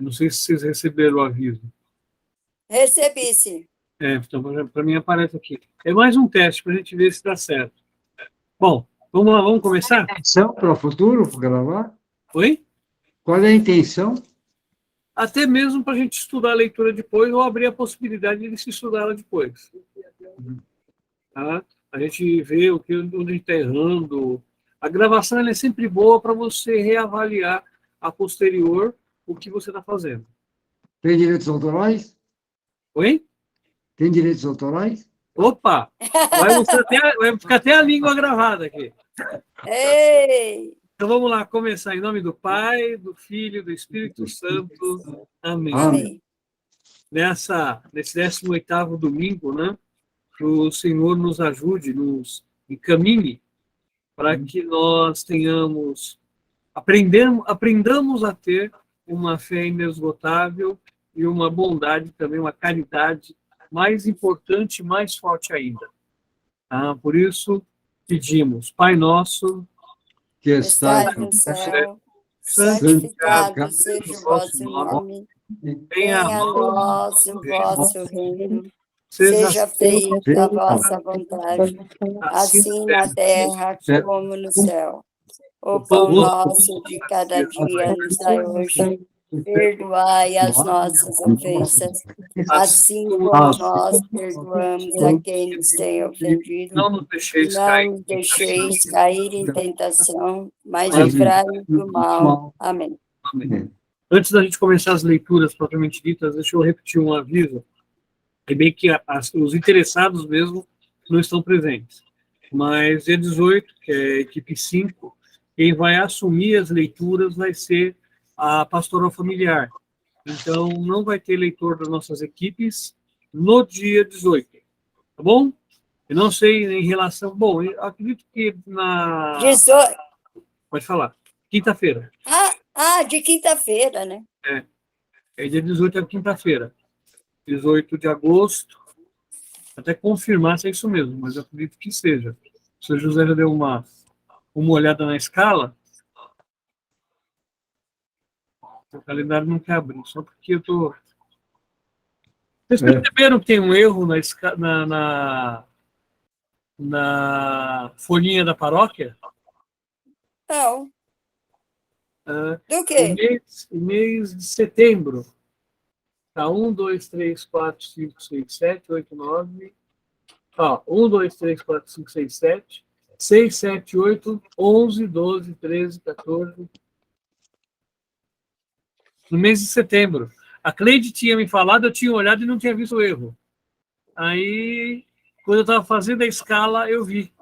Eu não sei se vocês receberam o aviso. Recebi, sim. Então, para mim aparece aqui. É mais um teste para a gente ver se dá certo. Bom, vamos lá, vamos começar? Qual é a intenção para o futuro, para gravar? Oi? Qual é a intenção? Até mesmo para a gente estudar a leitura depois ou abrir a possibilidade de se estudar ela depois. Tá? A gente vê onde a gente está errando. A gravação ela é sempre boa para você reavaliar a posterior o que você está fazendo. Tem direitos autorais? Oi? Tem direitos autorais? Opa! Vai ficar até a língua gravada aqui. Ei! Então vamos lá, começar em nome do Pai, do Filho e do Espírito Santo. Amém. Amém. Nesse 18º domingo, né? Que o Senhor nos ajude, nos encaminhe para que nós aprendamos a ter uma fé inesgotável e uma bondade também, uma caridade mais importante, mais forte ainda. Por isso, pedimos, Pai nosso, Que Estais está no céu, santificado santificado seja o vosso nome. venha a Venha a nós nós o vosso reino. seja Seja feita a vossa vontade, assim na terra como no céu. O pão nosso de cada dia nos dai hoje. Perdoai as nossas ofensas, assim como nós perdoamos a quem nos tem ofendido. não nos deixeis Não cair. nos deixeis cair em tentação, mas livrai-nos do mal. Amém. Amém. Antes da gente começar as leituras propriamente ditas, deixa eu repetir um aviso. É bem que os interessados mesmo não estão presentes. Mas dia 18, que é a equipe 5, quem vai assumir as leituras vai ser a pastoral familiar. Então, não vai ter leitor das nossas equipes no dia 18. Tá bom? Eu não sei em relação... Bom, eu acredito que na... 18. Pode falar. Quinta-feira. De quinta-feira, né? É dia 18 é quinta-feira. 18 de agosto. Até confirmar se é isso mesmo, mas eu acredito que seja. O senhor José já deu uma olhada na escala. O calendário não quer abrir, só porque eu tô... Vocês perceberam que tem um erro na folhinha da paróquia? Não. Do O quê? mês de setembro. Tá 1, 2, 3, 4, 5, 6, 7, 8, 9. 1, 2, 3, 4, 5, 6, 7. 6, 7, 8, 11, 12, 13, 14. No mês de setembro. A Cleide tinha me falado, eu tinha olhado e não tinha visto o erro. Aí, quando eu estava fazendo a escala, eu vi.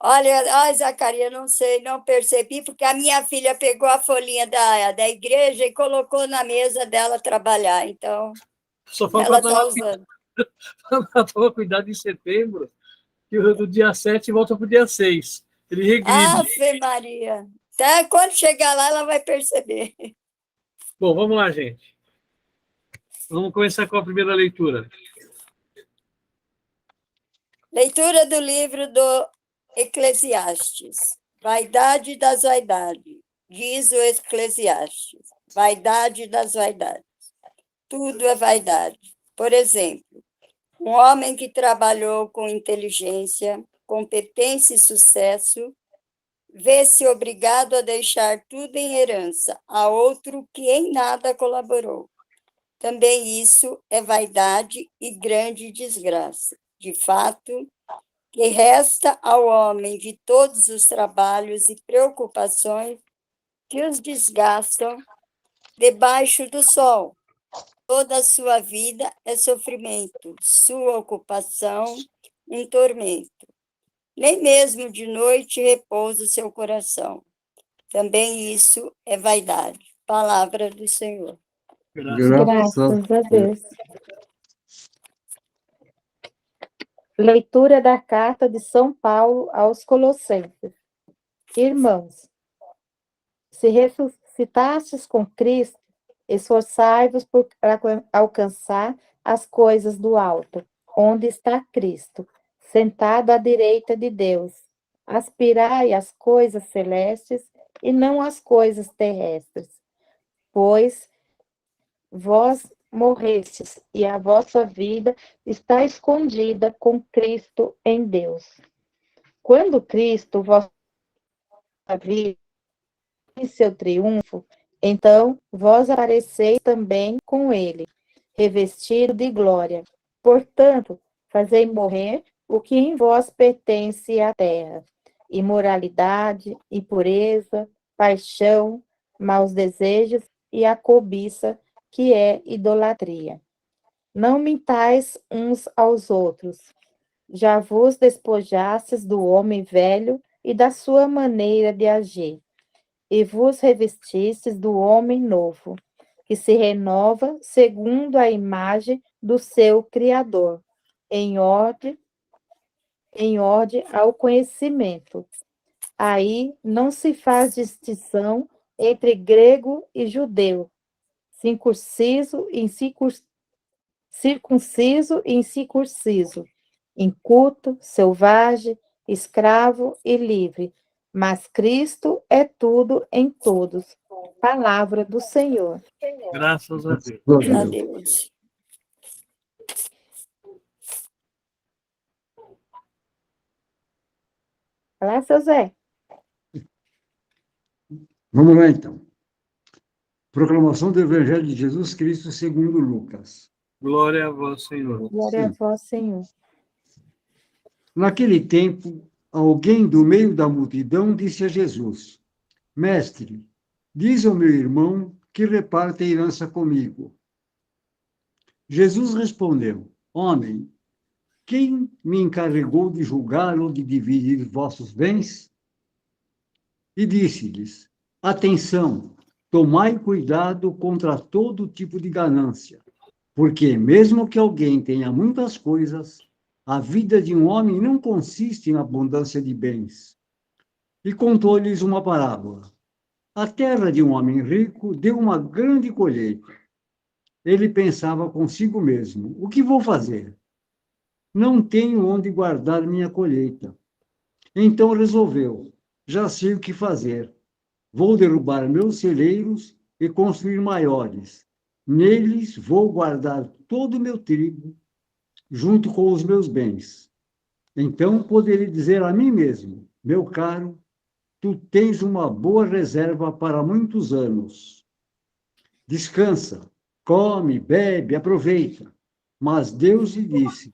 Olha, Zacarias, não sei, não percebi, porque a minha filha pegou a folhinha da igreja e colocou na mesa dela trabalhar, então Só falta ela está usando. tomar cuidado em setembro, que do dia 7 volta para o dia 6. Ele regride. Ave Maria! Até quando chegar lá, ela vai perceber. Bom, vamos lá, gente. Vamos começar com a primeira leitura. Leitura do livro do Eclesiastes. Vaidade das vaidades. Diz o Eclesiastes. Vaidade das vaidades. Tudo é vaidade. Por exemplo, um homem que trabalhou com inteligência, competência e sucesso, vê-se obrigado a deixar tudo em herança a outro que em nada colaborou. Também isso é vaidade e grande desgraça. De fato, que resta ao homem de todos os trabalhos e preocupações que os desgastam debaixo do sol. Toda a sua vida é sofrimento, sua ocupação um tormento. Nem mesmo de noite repousa o seu coração. Também isso é vaidade. Palavra do Senhor. Graças a Deus. Leitura da carta de São Paulo aos Colossenses. Irmãos, se ressuscitastes com Cristo, esforçai-vos para alcançar as coisas do alto, onde está Cristo, sentado à direita de Deus. Aspirai às coisas celestes e não às coisas terrestres, pois vós morrestes, e a vossa vida está escondida com Cristo em Deus. Quando Cristo, vossa vida, em seu triunfo, então vós apareceis também com ele, revestido de glória. Portanto, fazei morrer o que em vós pertence à terra: imoralidade, impureza, paixão, maus desejos e a cobiça, que é idolatria. Não mintais uns aos outros. Já vos despojastes do homem velho e da sua maneira de agir, e vos revestistes do homem novo, que se renova segundo a imagem do seu Criador, em ordem ao conhecimento. Aí não se faz distinção entre grego e judeu, circunciso e incircunciso, inculto, selvagem, escravo e livre, mas Cristo é tudo em todos. Palavra do Senhor. Graças a Deus. Glória a A Deus. Deus. Olá, seu Zé. Vamos lá, então. Proclamação do Evangelho de Jesus Cristo segundo Lucas. Glória a vós, Senhor. Glória a vós, Senhor. Naquele tempo, alguém do meio da multidão disse a Jesus: Mestre, diz ao meu irmão que reparte a herança comigo. Jesus respondeu: Homem, quem me encarregou de julgar ou de dividir vossos bens? E disse-lhes: Atenção, tomai cuidado contra todo tipo de ganância, porque mesmo que alguém tenha muitas coisas, a vida de um homem não consiste em abundância de bens. E contou-lhes uma parábola. A terra de um homem rico deu uma grande colheita. Ele pensava consigo mesmo: o que vou fazer? Não tenho onde guardar minha colheita. Então resolveu: já sei o que fazer. Vou derrubar meus celeiros e construir maiores. Neles vou guardar todo o meu trigo, junto com os meus bens. Então poderei dizer a mim mesmo: meu caro, tu tens uma boa reserva para muitos anos. Descansa, come, bebe, aproveita. Mas Deus lhe disse: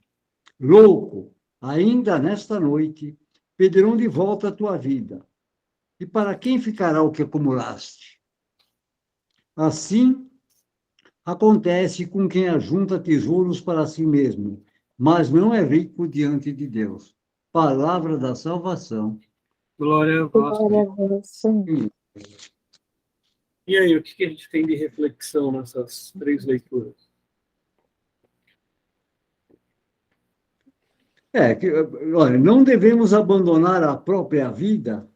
louco, ainda nesta noite pedirão de volta a tua vida. E para quem ficará o que acumulaste? Assim acontece com quem ajunta tesouros para si mesmo, mas não é rico diante de Deus. Palavra da salvação. Glória a vós, Glória a Senhor. vós, Senhor. E aí, o que a gente tem de reflexão nessas três leituras? Olha, não devemos abandonar a própria vida,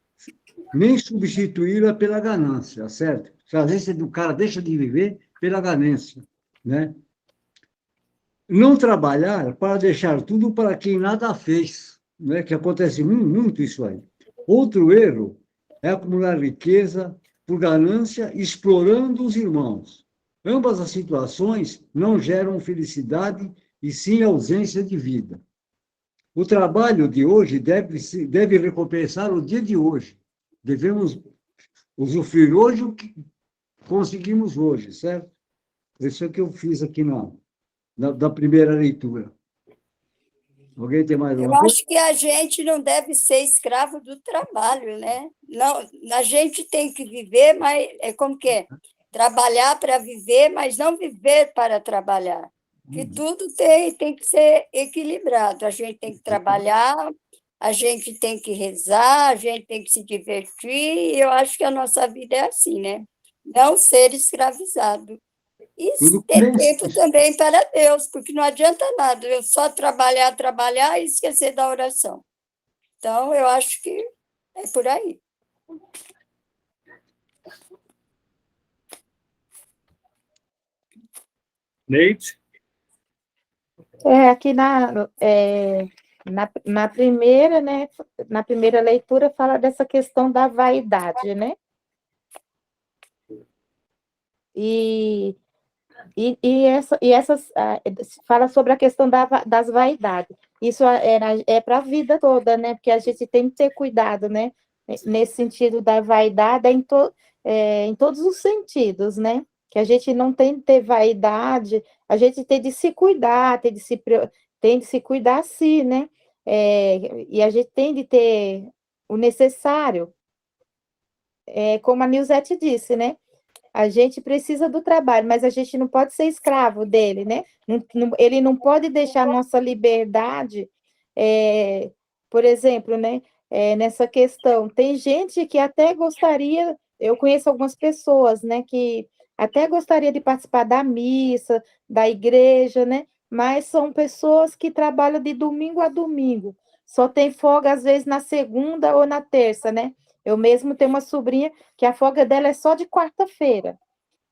nem substituí-la pela ganância, certo? Às vezes o cara deixa de viver pela ganância, né? Não trabalhar para deixar tudo para quem nada fez, né? Que acontece muito isso aí. Outro erro é acumular riqueza por ganância, explorando os irmãos. Ambas as situações não geram felicidade e sim ausência de vida. O trabalho de hoje deve recompensar o dia de hoje. Devemos usufruir hoje o que conseguimos hoje, certo? Isso é o que eu fiz aqui da primeira leitura. Alguém tem mais Eu alguma coisa? acho que a gente não deve ser escravo do trabalho, né? Não, a gente tem que viver, mas é como que é? Trabalhar para viver, mas não viver para trabalhar. Que tudo tem que ser equilibrado. A gente tem que trabalhar, a gente tem que rezar, a gente tem que se divertir, e eu acho que a nossa vida é assim, né? Não ser escravizado. E Tudo ter bem. tempo também para Deus, porque não adianta nada eu só trabalhar e esquecer da oração. Então, eu acho que é por aí. Neide? Aqui na primeira, né, na primeira leitura fala dessa questão da vaidade, né? E essas fala sobre a questão das vaidades. Isso é para a vida toda, né? Porque a gente tem que ter cuidado, né? Nesse sentido da vaidade, em todos os sentidos, né? Que a gente não tem que ter vaidade, a gente tem de se cuidar, tem de se cuidar sim, né? E a gente tem de ter o necessário, como a Nilzete disse, né? A gente precisa do trabalho, mas a gente não pode ser escravo dele, né? Ele não pode deixar a nossa liberdade, por exemplo, né? Nessa questão. Tem gente que até gostaria, eu conheço algumas pessoas, né? Que até gostaria de participar da missa, da igreja, né? Mas são pessoas que trabalham de domingo a domingo. Só tem folga, às vezes, na segunda ou na terça, né? Eu mesmo tenho uma sobrinha que a folga dela é só de quarta-feira.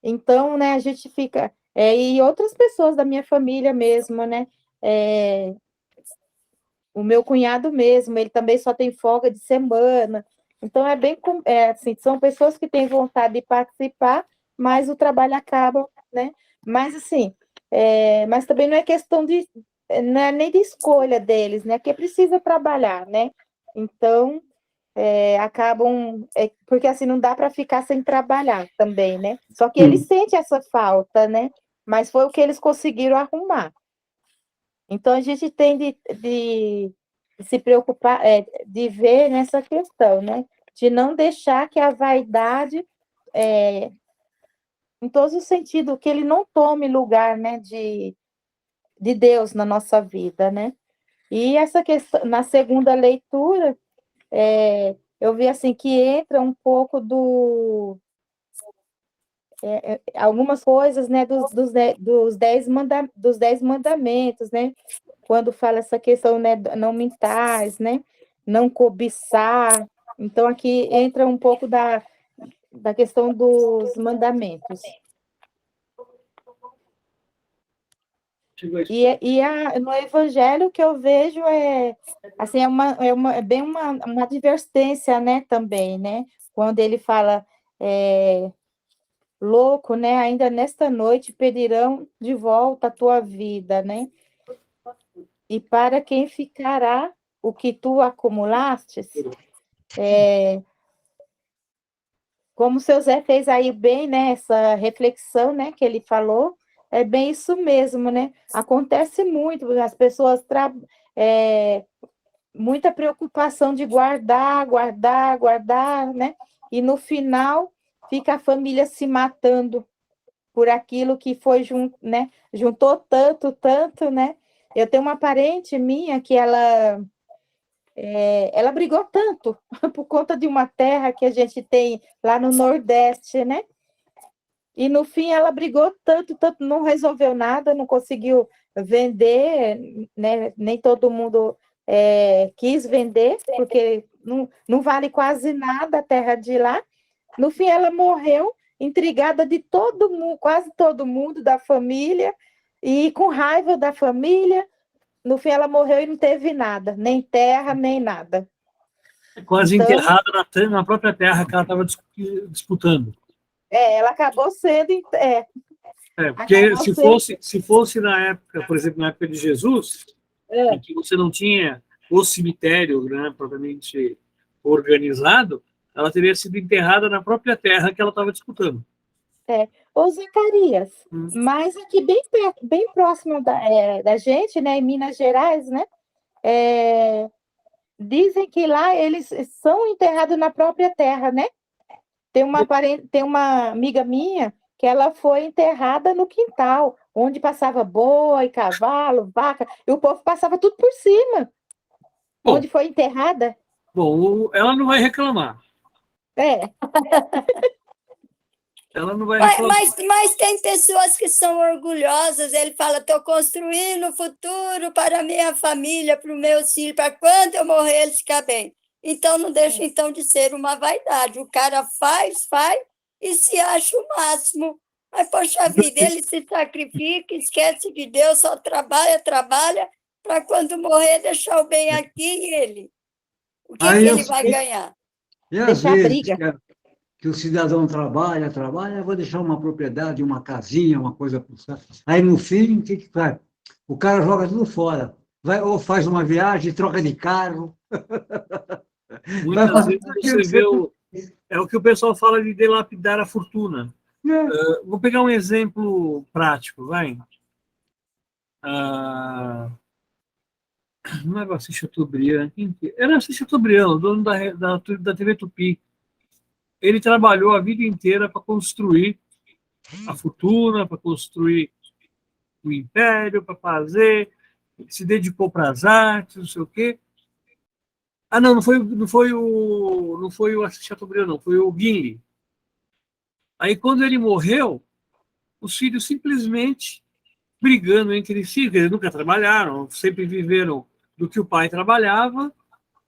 Então, né, a gente fica. E outras pessoas da minha família mesmo, né? O meu cunhado mesmo, ele também só tem folga de semana. Então, assim, são pessoas que têm vontade de participar, mas o trabalho acaba, né? Mas, assim, mas também não é questão de. Não é nem de escolha deles, né? Porque precisa trabalhar, né? Então, acabam, porque assim não dá para ficar sem trabalhar também, né? Só que eles sentem essa falta, né? Mas foi o que eles conseguiram arrumar. Então a gente tem de se preocupar, de ver nessa questão, né? De não deixar que a vaidade, em todos os sentidos, que ele não tome lugar, né? De Deus na nossa vida, né? E essa questão, na segunda leitura, eu vi assim que entra um pouco algumas coisas, né, dos dez mandamentos, né, quando fala essa questão, né, não mentais, né, não cobiçar. Então aqui entra um pouco da questão dos mandamentos. No Evangelho que eu vejo assim, é bem uma advertência, né, também, né? Quando ele fala, louco, né? Ainda nesta noite pedirão de volta a tua vida, né? E para quem ficará o que tu acumulastes? Como o seu Zé fez aí bem, né? Essa reflexão, né? Que ele falou, é bem isso mesmo, né? Acontece muito, as pessoas muita preocupação de guardar, guardar, guardar, né? E no final fica a família se matando por aquilo que foi né? Juntou tanto, tanto, né? Eu tenho uma parente minha que ela brigou tanto por conta de uma terra que a gente tem lá no Nordeste, né? E no fim ela brigou tanto, tanto, não resolveu nada, não conseguiu vender, né? Nem todo mundo quis vender, porque não vale quase nada a terra de lá. No fim ela morreu, intrigada de todo mundo, quase todo mundo da família, e com raiva da família. No fim ela morreu e não teve nada, nem terra, nem nada. Quase Então, enterrada na própria terra que ela estava disputando. ela acabou sendo. Porque acabou se fosse na época, por exemplo, na época de Jesus, em que você não tinha o cemitério, né, propriamente organizado, ela teria sido enterrada na própria terra que ela estava disputando. Ô, Zacarias, mas aqui bem perto, bem próximo da gente, né, em Minas Gerais, né, dizem que lá eles são enterrados na própria terra, né? Tem uma amiga minha que ela foi enterrada no quintal, onde passava boi, cavalo, vaca, e o povo passava tudo por cima. Bom, onde foi enterrada. Bom, ela não vai reclamar. Ela não vai reclamar. Mas tem pessoas que são orgulhosas. Ele fala: estou construindo o futuro para a minha família, para os meus filhos, para quando eu morrer eles ficar bem. Então, não deixa então de ser uma vaidade. O cara faz e se acha o máximo. Mas, poxa vida, ele se sacrifica, esquece de Deus, só trabalha, para quando morrer deixar o bem aqui e ele. O que ele vai ganhar? E às Deixar a vezes, briga. cara, que o cidadão trabalha, vou deixar uma propriedade, uma casinha, uma coisa por cima. Aí, no fim, o que que faz? O cara joga tudo fora. Vai, ou faz uma viagem, troca de carro. Vai Muitas fazer vezes você vê é o que o pessoal fala de dilapidar a fortuna. Vou pegar um exemplo prático, vai. Não era o Assis Chateaubriand. Era o Assis Chateaubriand, o dono da TV Tupi. Ele trabalhou a vida inteira para construir a fortuna, para construir o império, para fazer, se dedicou para as artes, não sei o quê. Não foi o Assis Chateaubriand, não, foi o Guinle. Aí, quando ele morreu, os filhos simplesmente brigando entre si, eles nunca trabalharam, sempre viveram do que o pai trabalhava,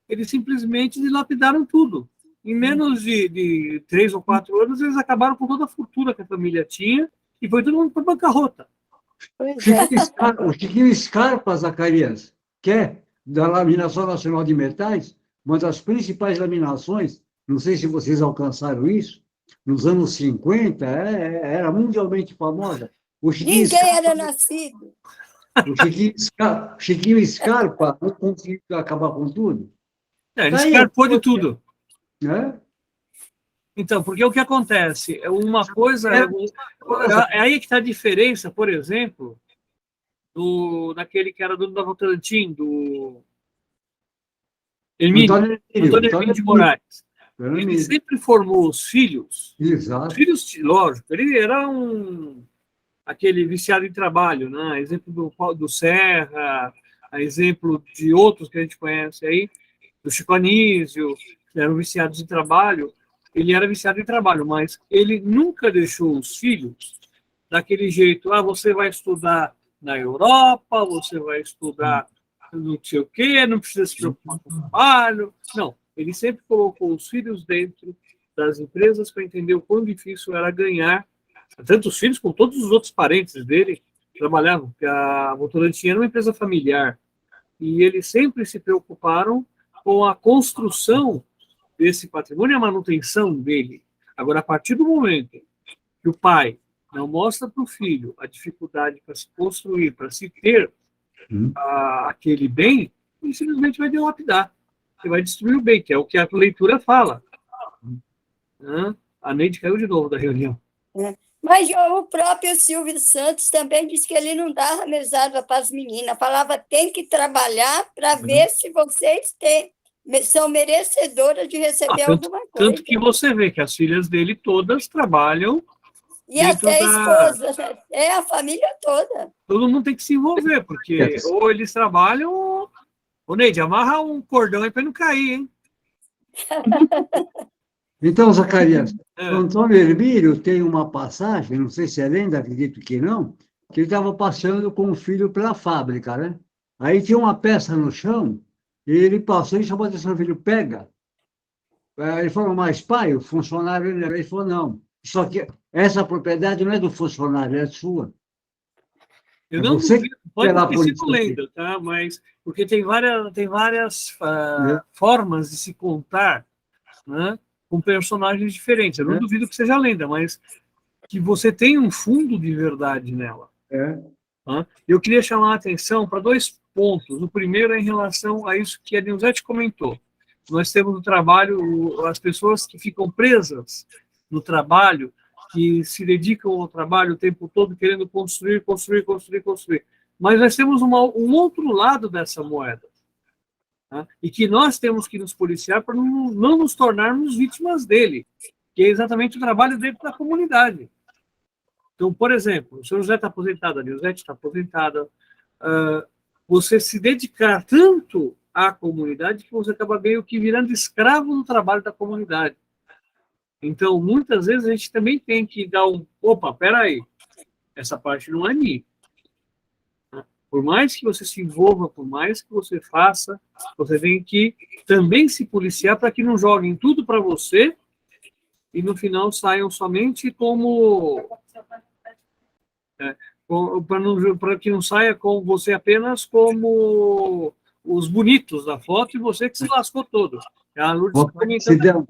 eles simplesmente dilapidaram tudo. Em menos de 3 ou 4 anos, eles acabaram com toda a fortuna que a família tinha e foi todo mundo para bancarrota. Pois é. O Chiquinho Scarpa, Zacarias, que é da Laminação Nacional de Metais, uma das principais laminações, não sei se vocês alcançaram isso, nos anos 50, era mundialmente famosa. O Chiquinho Ninguém era nascido. O Chiquinho Scarpa não conseguiu acabar com tudo. Ele escarpou de tudo. Né? Então, porque o que acontece? Uma coisa. É aí que está a diferença, por exemplo, daquele que era dono da Votorantim, do Antônio Hermínio de Moraes. Ele sempre formou os filhos. Exato. Os filhos, lógico, ele era aquele viciado em trabalho, né? Exemplo do Serra, exemplo de outros que a gente conhece aí, do Chico Anísio, que eram viciados em trabalho. Ele era viciado em trabalho, mas ele nunca deixou os filhos daquele jeito. Você vai estudar na Europa, você vai estudar não sei o quê, não precisa se preocupar com o trabalho. Não, ele sempre colocou os filhos dentro das empresas para entender o quão difícil era ganhar. Tanto os filhos como todos os outros parentes dele trabalhavam, porque a Votorantim era uma empresa familiar. E eles sempre se preocuparam com a construção desse patrimônio e a manutenção dele. Agora, a partir do momento que o pai não mostra para o filho a dificuldade para se construir, para se ter aquele bem, ele simplesmente vai dilapidar. Ele vai destruir o bem, que é o que a leitura fala. A Neide caiu de novo da reunião. Mas o próprio Silvio Santos também disse que ele não dava mesada para as meninas, falava tem que trabalhar para ver se vocês são merecedoras de receber alguma coisa. Tanto que você vê que as filhas dele todas trabalham. E até a esposa, a família toda. Todo mundo tem que se envolver, porque ou eles trabalham, ou Neide, amarra um cordão aí para não cair, hein? Então, Zacarias, Antônio Hermílio tem uma passagem, não sei se é lenda, acredito que não, que ele estava passeando com o filho pela fábrica, né? Aí tinha uma peça no chão, e ele passou e chamou a atenção do filho, pega. Ele falou, mas pai, o funcionário, ele falou, não, só que essa propriedade não é do funcionário, é sua. Eu não duvido, pode ter sido lenda, tá? Mas porque tem várias formas de se contar, né? Com personagens diferentes. Eu não duvido que seja lenda, mas que você tem um fundo de verdade nela. Tá? Eu queria chamar a atenção para 2 pontos. O primeiro é em relação a isso que a Nilzete comentou. Nós temos no trabalho as pessoas que ficam presas no trabalho, que se dedicam ao trabalho o tempo todo querendo construir. Mas nós temos um outro lado dessa moeda. Tá? E que nós temos que nos policiar para não nos tornarmos vítimas dele, que é exatamente o trabalho dentro da comunidade. Então, por exemplo, o senhor José está aposentado, a Nilzete está aposentada, você se dedicar tanto à comunidade que você acaba meio que virando escravo no trabalho da comunidade. Então, muitas vezes a gente também tem que dar peraí, essa parte não é minha. Por mais que você se envolva, por mais que você faça, você tem que também se policiar para que não joguem tudo para você e no final saiam somente para que não saia com você apenas como os bonitos da foto e você que se lascou todo. A Lourdes comentando.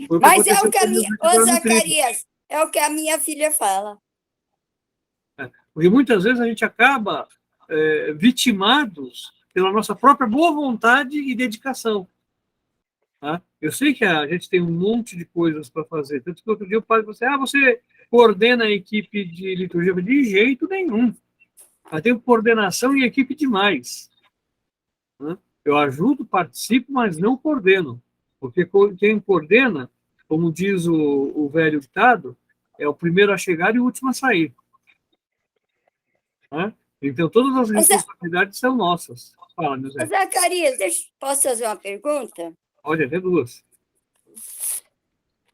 Foi o que Mas é aconteceu o que a com minha. os Ô, agora no trigo. Zacarias, é o que a minha filha fala. Porque muitas vezes a gente acaba vitimados pela nossa própria boa vontade e dedicação. Tá? Eu sei que a gente tem um monte de coisas para fazer. Tanto que outro dia o padre falou assim, você coordena a equipe de liturgia? Eu falei, de jeito nenhum. Eu tenho coordenação e equipe demais. Né? Eu ajudo, participo, mas não coordeno. Porque quem coordena, como diz o velho ditado, é o primeiro a chegar e o último a sair. Né? Então, todas as responsabilidades são nossas. Fala, meu Ô, Zé. Zacarias, posso fazer uma pergunta? Olha, até duas.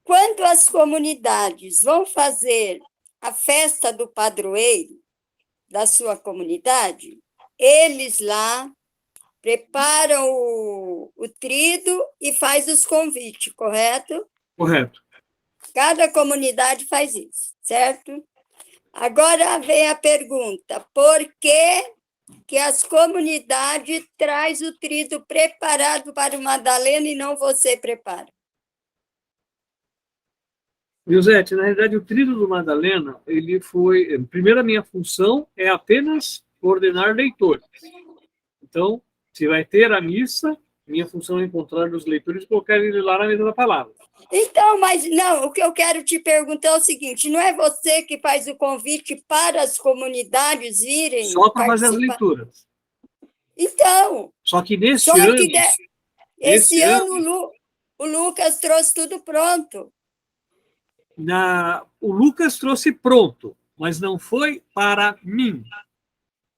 Quando as comunidades vão fazer a festa do padroeiro da sua comunidade, eles lá preparam o trido e faz os convites, correto? Correto. Cada comunidade faz isso, certo? Agora vem a pergunta: por que as comunidades traz o trido preparado para o Madalena e não você prepara? Josete, na realidade, o tríduo do Madalena, ele foi... Primeiro, a minha função é apenas coordenar leitores. Então, se vai ter a missa, minha função é encontrar os leitores e colocar eles lá na mesa da palavra. Então, mas não, o que eu quero te perguntar é o seguinte: não é você que faz o convite para as comunidades virem Só para fazer as participar? leituras. Então, Só que neste só ano... que esse Esse ano o Lucas trouxe tudo pronto. O Lucas trouxe pronto, mas não foi para mim.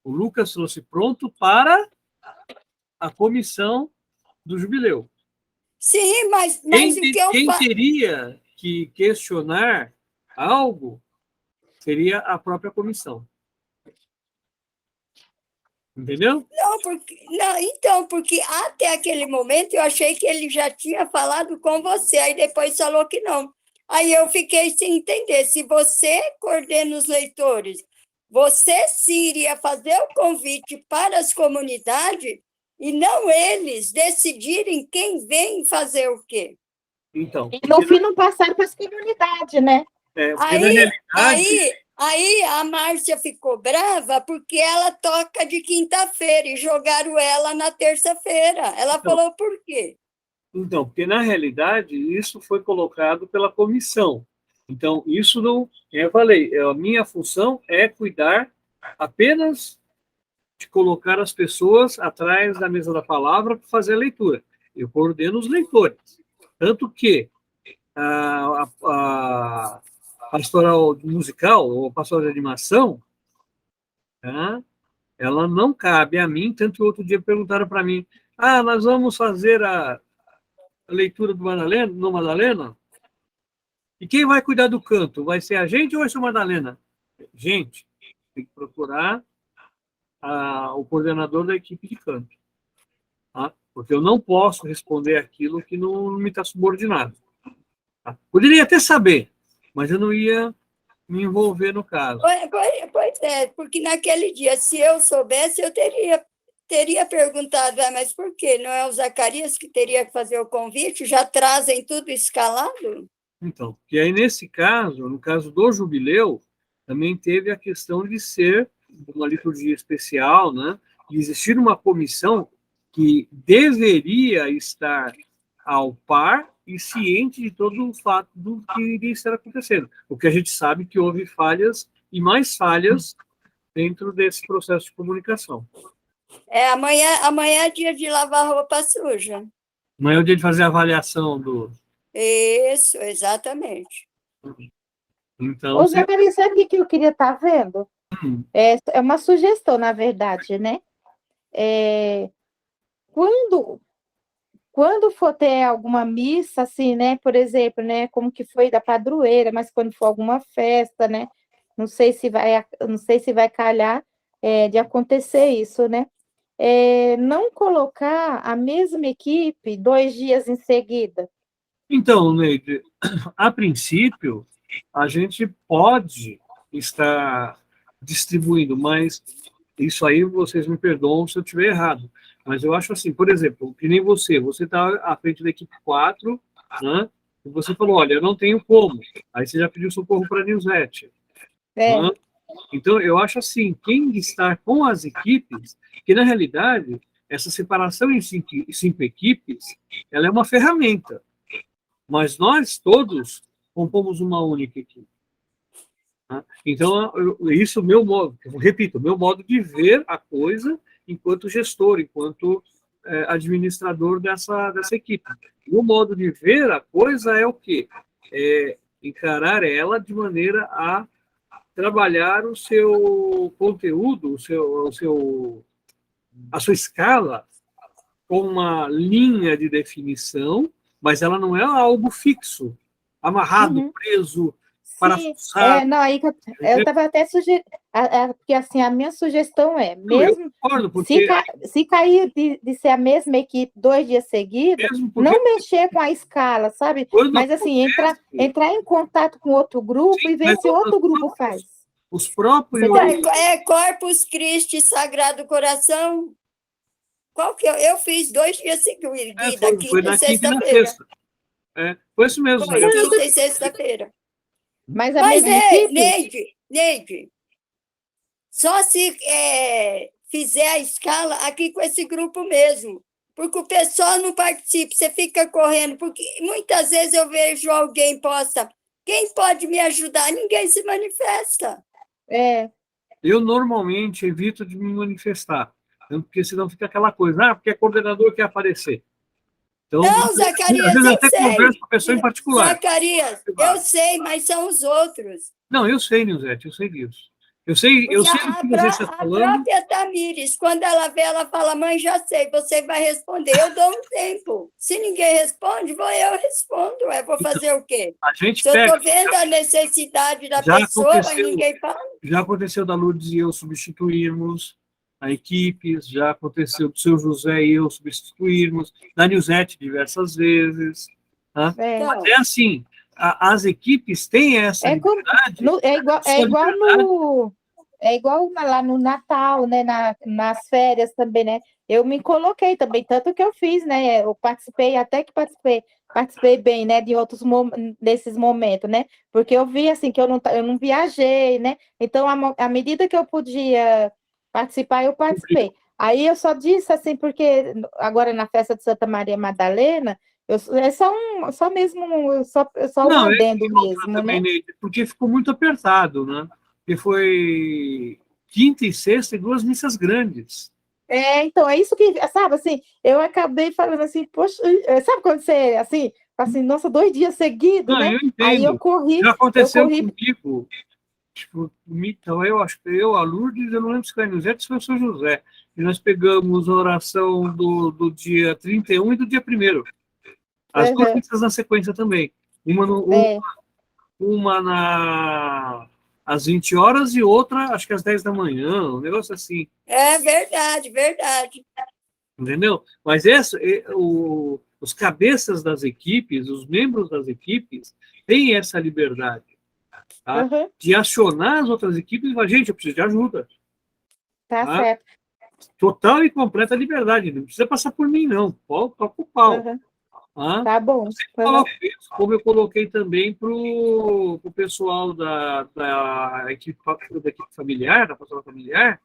O Lucas trouxe pronto para a comissão do jubileu. Sim, mas o que eu Quem faço? teria que questionar algo seria a própria comissão. Entendeu? Não, então, porque até aquele momento eu achei que ele já tinha falado com você, aí depois falou que não. Aí eu fiquei sem entender. Se você coordena os leitores, você sim iria fazer o convite para as comunidades e não eles decidirem quem vem fazer o quê. Então, E no fim não passaram para as comunidades, né? porque na realidade... Aí a Márcia ficou brava porque ela toca de quinta-feira e jogaram ela na terça-feira. Ela falou por quê? Então, porque na realidade isso foi colocado pela comissão. Então, isso não... Eu falei, a minha função é cuidar apenas de colocar as pessoas atrás da mesa da palavra para fazer a leitura. Eu coordeno os leitores. Tanto que a pastoral musical, ou pastoral de animação, tá? Ela não cabe a mim, tanto que outro dia perguntaram para mim, nós vamos fazer a leitura do Madalena, no Madalena, e quem vai cuidar do canto? Vai ser a gente ou vai ser o Madalena? Gente, tem que procurar o coordenador da equipe de canto. Tá? Porque eu não posso responder aquilo que não me está subordinado. Tá? Poderia até saber, mas eu não ia me envolver no caso. Pois é, porque naquele dia, se eu soubesse, eu teria perguntado, mas por quê? Não é o Zacarias que teria que fazer o convite? Já trazem tudo escalado? Então, e aí nesse caso, no caso do jubileu, também teve a questão de ser uma liturgia especial, né? De existir uma comissão que deveria estar ao par e ciente de todo o fato do que iria estar acontecendo. O que a gente sabe que houve falhas e mais falhas dentro desse processo de comunicação. Amanhã é dia de lavar roupa suja. Amanhã é o dia de fazer a avaliação do... Isso, exatamente. Então, Ô, Zacarias, sabe o que eu queria estar vendo? É uma sugestão, na verdade, né? Quando for ter alguma missa, assim, né? Por exemplo, né? Como que foi da padroeira, mas quando for alguma festa, né? Não sei se vai calhar de acontecer isso, né? Não colocar a mesma equipe 2 dias em seguida. Então, Neide, a princípio, a gente pode estar distribuindo, mas isso aí vocês me perdoam se eu estiver errado. Mas eu acho assim, por exemplo, que nem você está à frente da equipe 4, né? E você falou, olha, eu não tenho como. Aí você já pediu socorro para a Nilzete. É, Né? Então, eu acho assim, quem está com as equipes, que na realidade, essa separação em cinco equipes, ela é uma ferramenta, mas nós todos compomos uma única equipe. Né? Então, isso é o meu modo, eu repito, o meu modo de ver a coisa enquanto gestor, enquanto administrador dessa equipe. O meu modo de ver a coisa é o quê? É encarar ela de maneira a trabalhar o seu conteúdo, a sua escala com uma linha de definição, mas ela não é algo fixo, amarrado, uhum. preso, Sim, parafussado. não, aí que eu estava até sugerindo, porque assim, a minha sugestão é, Não, eu mesmo concordo, se, porque, se cair de ser a mesma equipe 2 dias seguidos, mesmo porque não mexer com a escala, sabe? quando Mas assim, acontece, entrar em contato com outro grupo sim, e ver mas se outro grupo faz. os próprios. Entendeu? É Corpus Christi Sagrado Coração. Qual que eu fiz 2 dias seguidos, da Foi quinta e na quinta e na sexta-feira. sexta. Foi isso mesmo. Foi quinta e sexta-feira. Mas a Mas mesma equipe? Neide, só se fizer a escala aqui com esse grupo mesmo, porque o pessoal não participa, você fica correndo, porque muitas vezes eu vejo alguém posta, quem pode me ajudar? Ninguém se manifesta. É, Eu normalmente evito de me manifestar, porque senão fica aquela coisa, porque é coordenador que quer aparecer. Então, Não, às Zacarias, vezes eu até converso sei. com a pessoa em particular. Zacarias, eu sei, mas são os outros. Não, eu sei, Nilzete, eu sei disso. Eu Porque sei do que você está a falando. própria Tamires, quando ela vê, ela fala, mãe, já sei, você vai responder. Eu dou um tempo. Se ninguém responde, eu respondo. Vou fazer o quê? A gente Se eu pega. estou vendo a necessidade da Já pessoa, mas aconteceu, ninguém fala. já aconteceu da Lourdes e eu substituirmos a equipes, já aconteceu do seu José e eu substituirmos, da Nilzete diversas vezes. Tá? é. Mas é assim, as equipes têm essa É, como, liberdade, é sua igual liberdade. lá no Natal, né? Nas férias também, né? Eu me coloquei também, tanto que eu fiz, né? Eu participei, até que participei bem, né? De outros desses momentos, né? Porque eu vi assim que eu não viajei, né? Então, à medida que eu podia participar, eu participei. Aí eu só disse assim, porque agora na festa de Santa Maria Madalena, é só mesmo, só um Não, adendo e outra mesmo, também, né? Neide, porque ficou muito apertado, né? Porque foi quinta e sexta e duas missas grandes. Então, é isso que, sabe, assim, eu acabei falando assim, poxa, sabe quando você, assim, nossa, 2 dias seguidos, Não, né? eu Aí entendo. Já eu aconteceu corri, comigo. Tipo, então, eu acho que eu, a Lourdes, eu não lembro se foi a Nilzete, se foi o São José. E nós pegamos a oração do dia 31 e do dia 1º. As duas uhum, missas na sequência também. Uma, é, às 20 horas e outra, acho que às 10 da manhã, um negócio assim. É verdade, verdade. Entendeu? Mas os cabeças das equipes, os membros das equipes, têm essa liberdade, tá? uhum, De acionar as outras equipes e falar, gente, eu preciso de ajuda. tá Tá? certo, Total e completa liberdade. Não precisa passar por mim, não. Toca o pau. uhum, Tá? tá bom, Eu uhum, coloco isso, como eu coloquei também para o pessoal da equipe familiar, da pastoral familiar,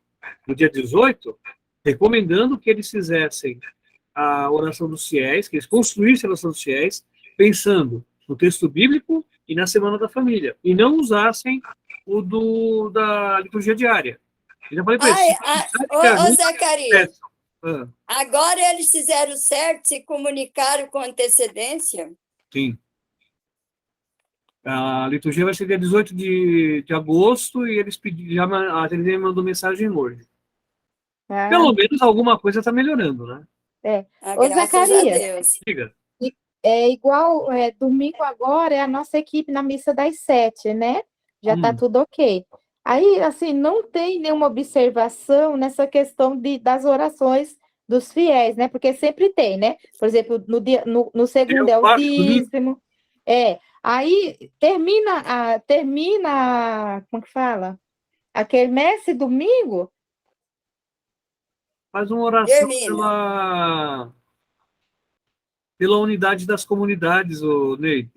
no dia 18, recomendando que eles fizessem a oração dos fiéis, que eles construíssem a oração dos fiéis, pensando no texto bíblico e na semana da família, e não usassem da liturgia diária. Eu já falei para eles, Ai, se ô, Zacarias, peçam. Ah, agora eles fizeram certo, se comunicaram com antecedência. sim. A liturgia vai ser dia 18 de agosto e eles pediram, a Terezinha mandou mensagem hoje. Pelo ah, menos alguma coisa está melhorando, né? Ô, Graças a Zacarias, Deus. Diga. é igual, domingo agora é a nossa equipe na missa das 7, né? Já tá Hum, tudo ok. Aí, assim, não tem nenhuma observação nessa questão das orações dos fiéis, né? Porque sempre tem, né? Por exemplo, no segundo eu é o quarto domingo, dízimo. Aí como que fala? A quermesse domingo, faz uma oração Termina. pela pela unidade das comunidades, o Ney.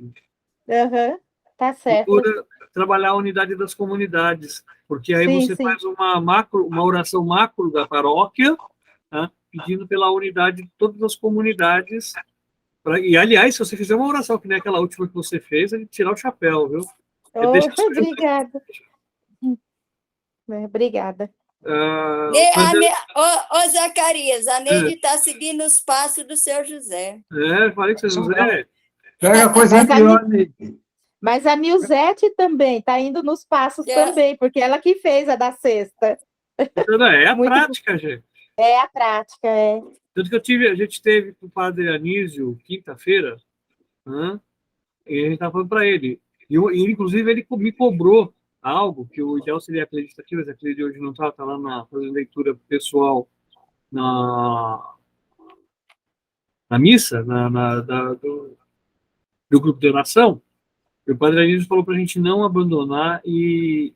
Aham, tá certo. Procura trabalhar a unidade das comunidades, porque aí Sim, você sim. faz uma oração macro da paróquia, tá? Pedindo pela unidade de todas as comunidades. E, aliás, se você fizer uma oração que nem aquela última que você fez, é de tirar o chapéu, viu? Oh, Deixa isso obrigada. Obrigada. mas Ô, Zacarias, a Neide está seguindo os passos do seu José. falei que você José. Pega coisa Mas a melhor, Neide. Mas a Nilzete também está indo nos passos É. também, porque ela que fez a da sexta. Então, é a Muito prática, gente. É a prática, é. Tanto que a gente teve com o padre Anísio quinta-feira, né? E a gente estava falando para ele. Inclusive, ele me cobrou algo que o ideal seria a Cleide estar aqui, mas a Cleide hoje não está, está lá fazendo leitura pessoal na missa, do grupo de oração. E o padre Anísio falou para a gente não abandonar e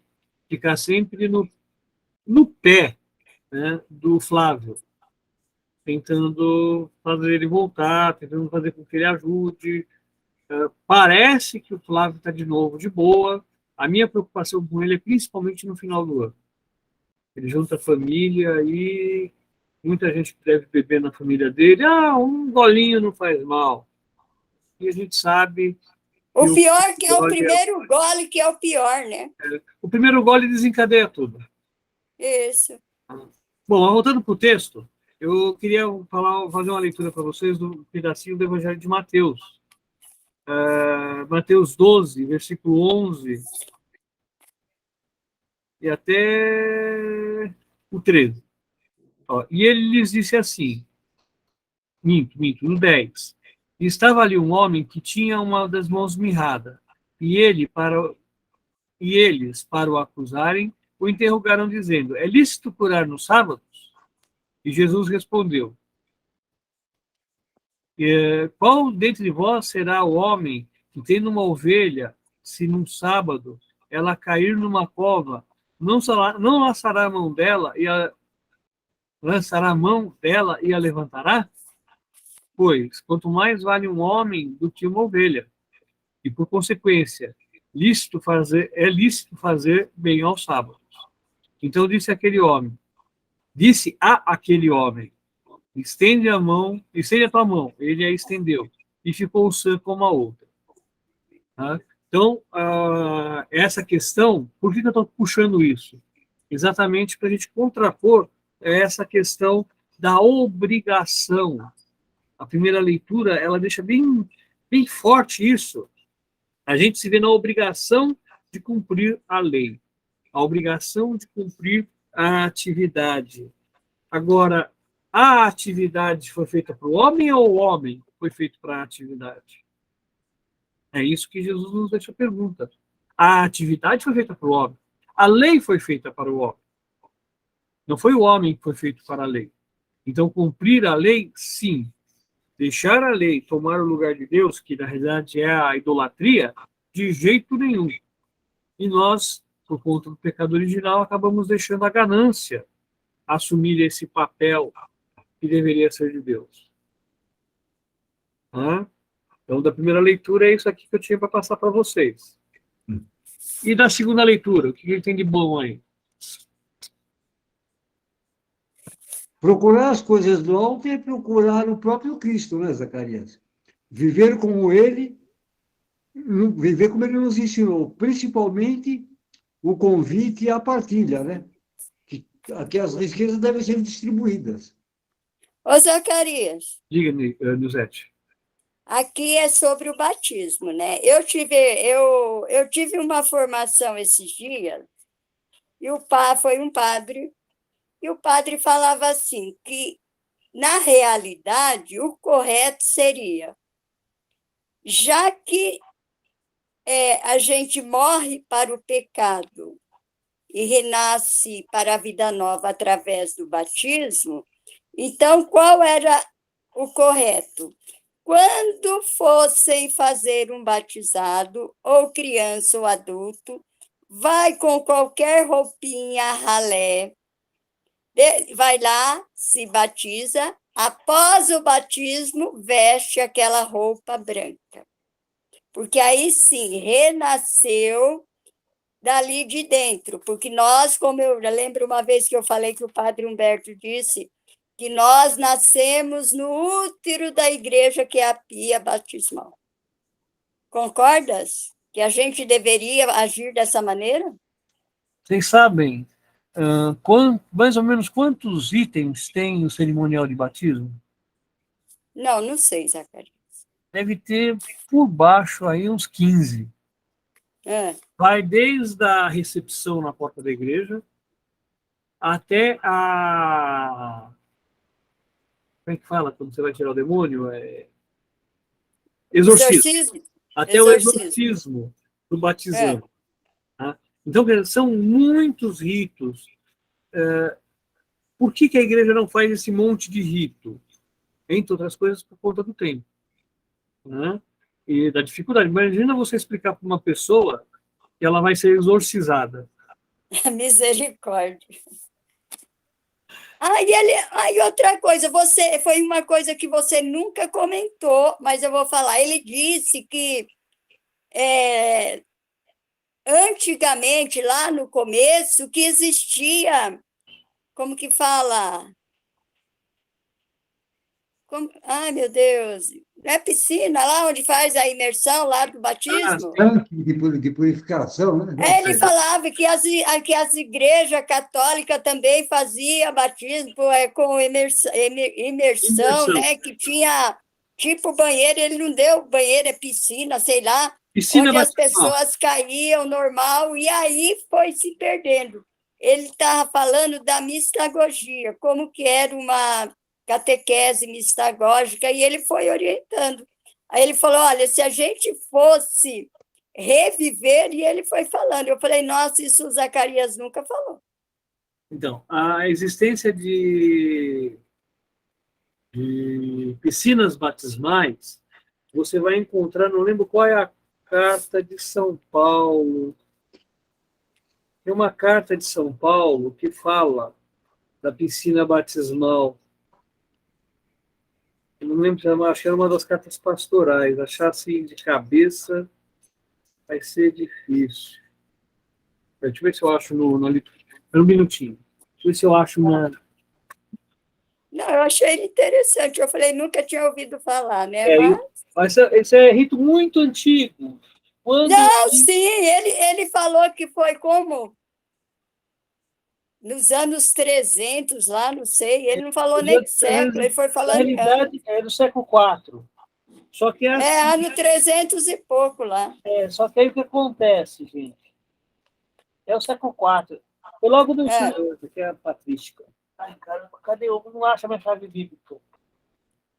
ficar sempre no pé, né, do Flávio, tentando fazer ele voltar, tentando fazer com que ele ajude. Parece que o Flávio está de novo de boa. A minha preocupação com ele é principalmente no final do ano. Ele junta a família e muita gente que deve beber na família dele. Um golinho não faz mal. E a gente sabe O que pior que é o gole primeiro gole que é o pior, né? o primeiro gole desencadeia tudo. Isso. Bom, voltando para o texto, eu queria fazer uma leitura para vocês do pedacinho do Evangelho de Mateus. Mateus 12, versículo 11 e até o 13. E ele lhes disse assim, no 10. E estava ali um homem que tinha uma das mãos mirrada, e eles, para o acusarem, o interrogaram, dizendo, é lícito curar nos sábados? E Jesus respondeu, qual dentre vós será o homem que, tendo uma ovelha, se num sábado ela cair numa cova, não lançará a mão dela lançará a mão dela e a levantará? Pois, quanto mais vale um homem do que uma ovelha. E, por consequência, é lícito fazer bem aos sábados. Então disse a aquele homem, estende a tua mão. Ele a estendeu, e ficou sã como a outra. Tá? Então, essa questão, por que eu estou puxando isso? Exatamente para a gente contrapor essa questão da obrigação. A primeira leitura, ela deixa bem, bem forte isso. A gente se vê na obrigação de cumprir a lei, a obrigação de cumprir a atividade. Agora, a atividade foi feita para o homem ou o homem foi feito para a atividade? É isso que Jesus nos deixa a pergunta. A atividade foi feita para o homem. A lei foi feita para o homem. Não foi o homem que foi feito para a lei. Então, cumprir a lei, sim. Deixar a lei tomar o lugar de Deus, que na realidade é a idolatria, de jeito nenhum. E nós, por conta do pecado original, acabamos deixando a ganância assumir esse papel que deveria ser de Deus. Então, da primeira leitura, é isso aqui que eu tinha para passar para vocês. E da segunda leitura, o que ele tem de bom aí? Procurar as coisas do alto é procurar o próprio Cristo, né, Zacarias? Viver como ele nos ensinou, principalmente o convite e a partilha, né? Que as riquezas devem ser distribuídas. Ô, Zacarias. Diga, Nuzete. Aqui é sobre o batismo, né? Eu tive uma formação esses dias, e foi um padre, e o padre falava assim, que, na realidade, o correto seria, já que a gente morre para o pecado e renasce para a vida nova através do batismo, então, qual era o correto? Quando fossem fazer um batizado, ou criança ou adulto, vai com qualquer roupinha ralé, vai lá, se batiza após o batismo, veste aquela roupa branca. Porque aí sim, renasceu dali de dentro. Porque nós, como eu lembro uma vez que eu falei que o padre Humberto disse, que nós nascemos no útero da igreja, que é a pia batismal. Concordas? Que a gente deveria agir dessa maneira? Vocês sabem mais ou menos quantos itens tem o cerimonial de batismo? Não, não sei, Zacarias. Deve ter por baixo aí uns 15. Ah, Vai desde a recepção na porta da igreja até a... Como é que fala quando você vai tirar o demônio? Exorcismo. exorcismo? Até o Exorcismo. exorcismo do batizando. Tá? Então, quer dizer, são muitos ritos. Por que a igreja não faz esse monte de rito? Entre outras coisas, por conta do tempo. Né? E da dificuldade. Imagina você explicar para uma pessoa que ela vai ser exorcizada. Misericórdia. E outra coisa, foi uma coisa que você nunca comentou, mas eu vou falar. Ele disse que antigamente, lá no começo, que existia, como que fala? Ai, meu Deus, não é piscina lá onde faz a imersão lá do batismo? Tanque de purificação, né? Ele falava que as igrejas católicas também faziam batismo com imersão, né? Que tinha tipo banheiro, ele não deu banheiro, é piscina, sei lá, Piscina onde as batismal. pessoas caíam normal, e aí foi se perdendo. Ele estava falando da mistagogia, como que era uma catequese mistagógica, e ele foi orientando. Aí ele falou, olha, se a gente fosse reviver, e ele foi falando. Eu falei, nossa, isso o Zacarias nunca falou. Então, a existência de piscinas batismais, você vai encontrar, não lembro qual é a carta de São Paulo. Tem uma carta de São Paulo que fala da piscina batismal. Eu não lembro, acho que era uma das cartas pastorais. Achar assim de cabeça vai ser difícil. Deixa eu ver se eu acho no liturgia. Um minutinho. Deixa eu ver se eu acho uma. Não, eu achei interessante. Eu falei, nunca tinha ouvido falar, né? Mas esse é rito muito antigo. Não, sim, ele falou que foi como? Nos anos 300, lá, não sei. Ele não falou nem século, ele foi Na falando realidade, é do século IV. Só que é assim, ano 300 e pouco lá. só que aí o que acontece, gente? É o século IV. Foi logo do senhor, que é a patrística. Ai, caramba, cadê eu? Não acho a minha chave bíblica.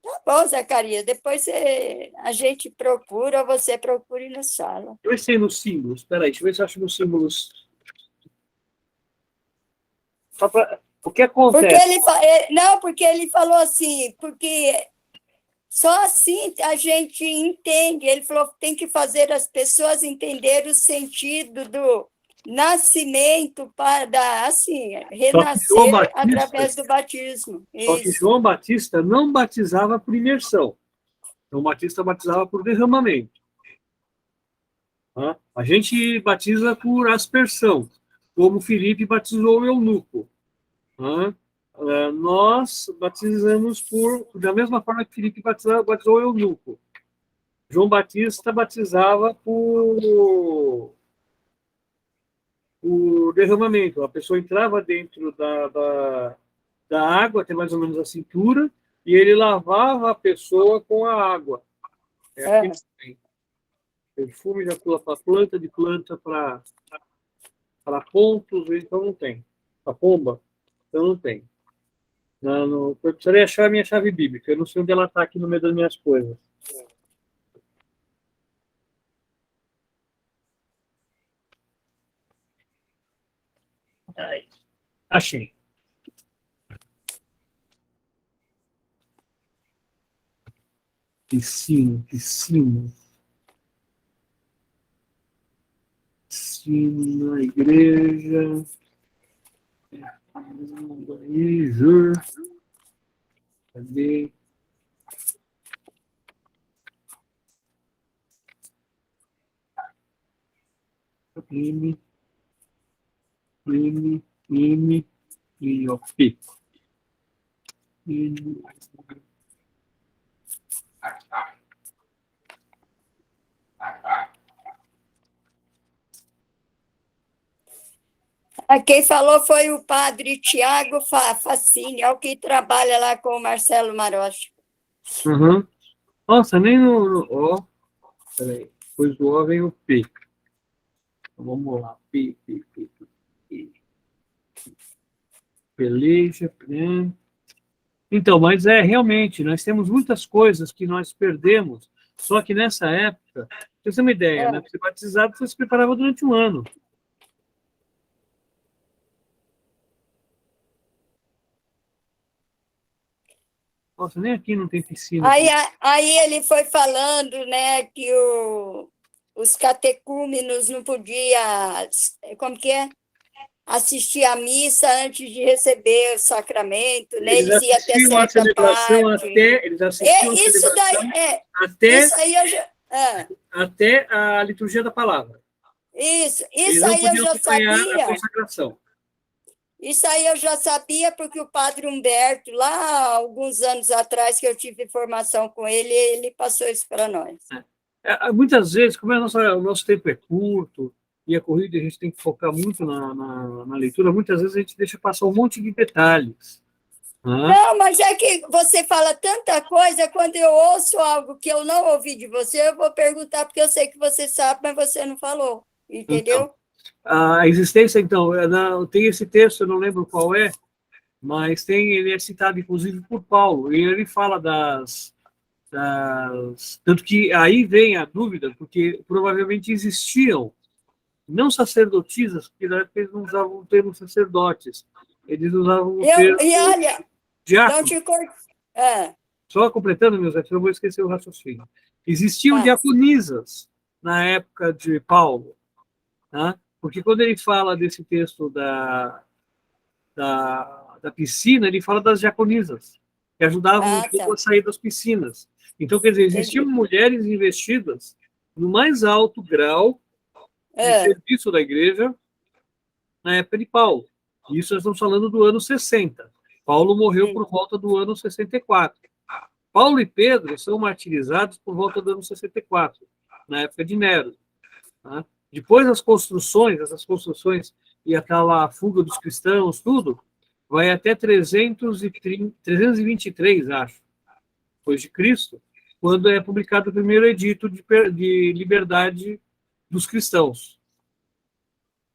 Tá bom, Zacarias, depois a gente procura, ou você procure na sala. Eu sei nos símbolos. Espera aí, deixa eu ver se eu acho nos símbolos. O que acontece? Porque ele falou assim, porque só assim a gente entende. Ele falou que tem que fazer as pessoas entenderem o sentido do nascimento para assim, renascer através do batismo. Só que João Batista não batizava por imersão. João Batista batizava por derramamento. A gente batiza por aspersão, como Filipe batizou o eunuco. Nós batizamos da mesma forma que Filipe batizou o eunuco. João Batista batizava por derramamento. A pessoa entrava dentro da água, até mais ou menos a cintura, e ele lavava a pessoa com a água. Aqui não tem. Perfume já pula para planta, de planta para pontos, então não tem. A pomba, então não tem. Eu precisaria achar a minha chave bíblica. Eu não sei onde ela está aqui no meio das minhas coisas. Achei. Piscina. Piscina, igreja. Cadê? M, e o P. M. Quem falou foi o padre Tiago Facini, é o que trabalha lá com o Marcelo Marocha. Uhum. Nossa, nem no O. Peraí. Depois do O vem o P. Então, vamos lá. P. Peleja. Né? Então, mas realmente, nós temos muitas coisas que nós perdemos, só que nessa época, pra você ter uma ideia, né? Para ser batizado, você se preparava durante um ano. Nossa, nem aqui não tem piscina. Aí ele foi falando, né, que os catecúmenos não podiam, como que é? Assistir à missa antes de receber o sacramento, né? Eles Eles iam até assistiam a certa celebração parte. até, eles assistiam a Isso celebração daí, até, isso aí eu já, até a liturgia da palavra. isso Eles não aí eu podiam já acompanhar a sabia. consagração. Isso aí eu já sabia, porque o padre Humberto, lá alguns anos atrás, que eu tive formação com ele, ele passou isso para nós. Muitas vezes, como o nosso tempo é curto e a corrida a gente tem que focar muito na leitura, muitas vezes a gente deixa passar um monte de detalhes. Não, mas é que você fala tanta coisa, quando eu ouço algo que eu não ouvi de você, eu vou perguntar, porque eu sei que você sabe, mas você não falou, entendeu? Então, a existência, então, tem esse texto, eu não lembro qual é, mas ele é citado, inclusive, por Paulo, e ele fala tanto que aí vem a dúvida, porque provavelmente existiam, não sacerdotisas, porque na época eles não usavam o termo sacerdotes, eles usavam o termo E olha, diácono. não te corto. Só completando, meus amigos, eu vou esquecer o raciocínio. Existiam Tá. diaconisas na época de Paulo, tá? Porque quando ele fala desse texto da piscina, ele fala das diaconisas, que ajudavam o povo a sair das piscinas. Então, quer dizer, existiam mulheres investidas no mais alto grau de serviço da igreja na época de Paulo. Isso nós estamos falando do ano 60. Paulo morreu por volta do ano 64. Paulo e Pedro são martirizados por volta do ano 64, na época de Nero. Tá? Depois essas construções e aquela fuga dos cristãos, tudo, vai até 323, acho, depois de Cristo, quando é publicado o primeiro edito de liberdade dos cristãos.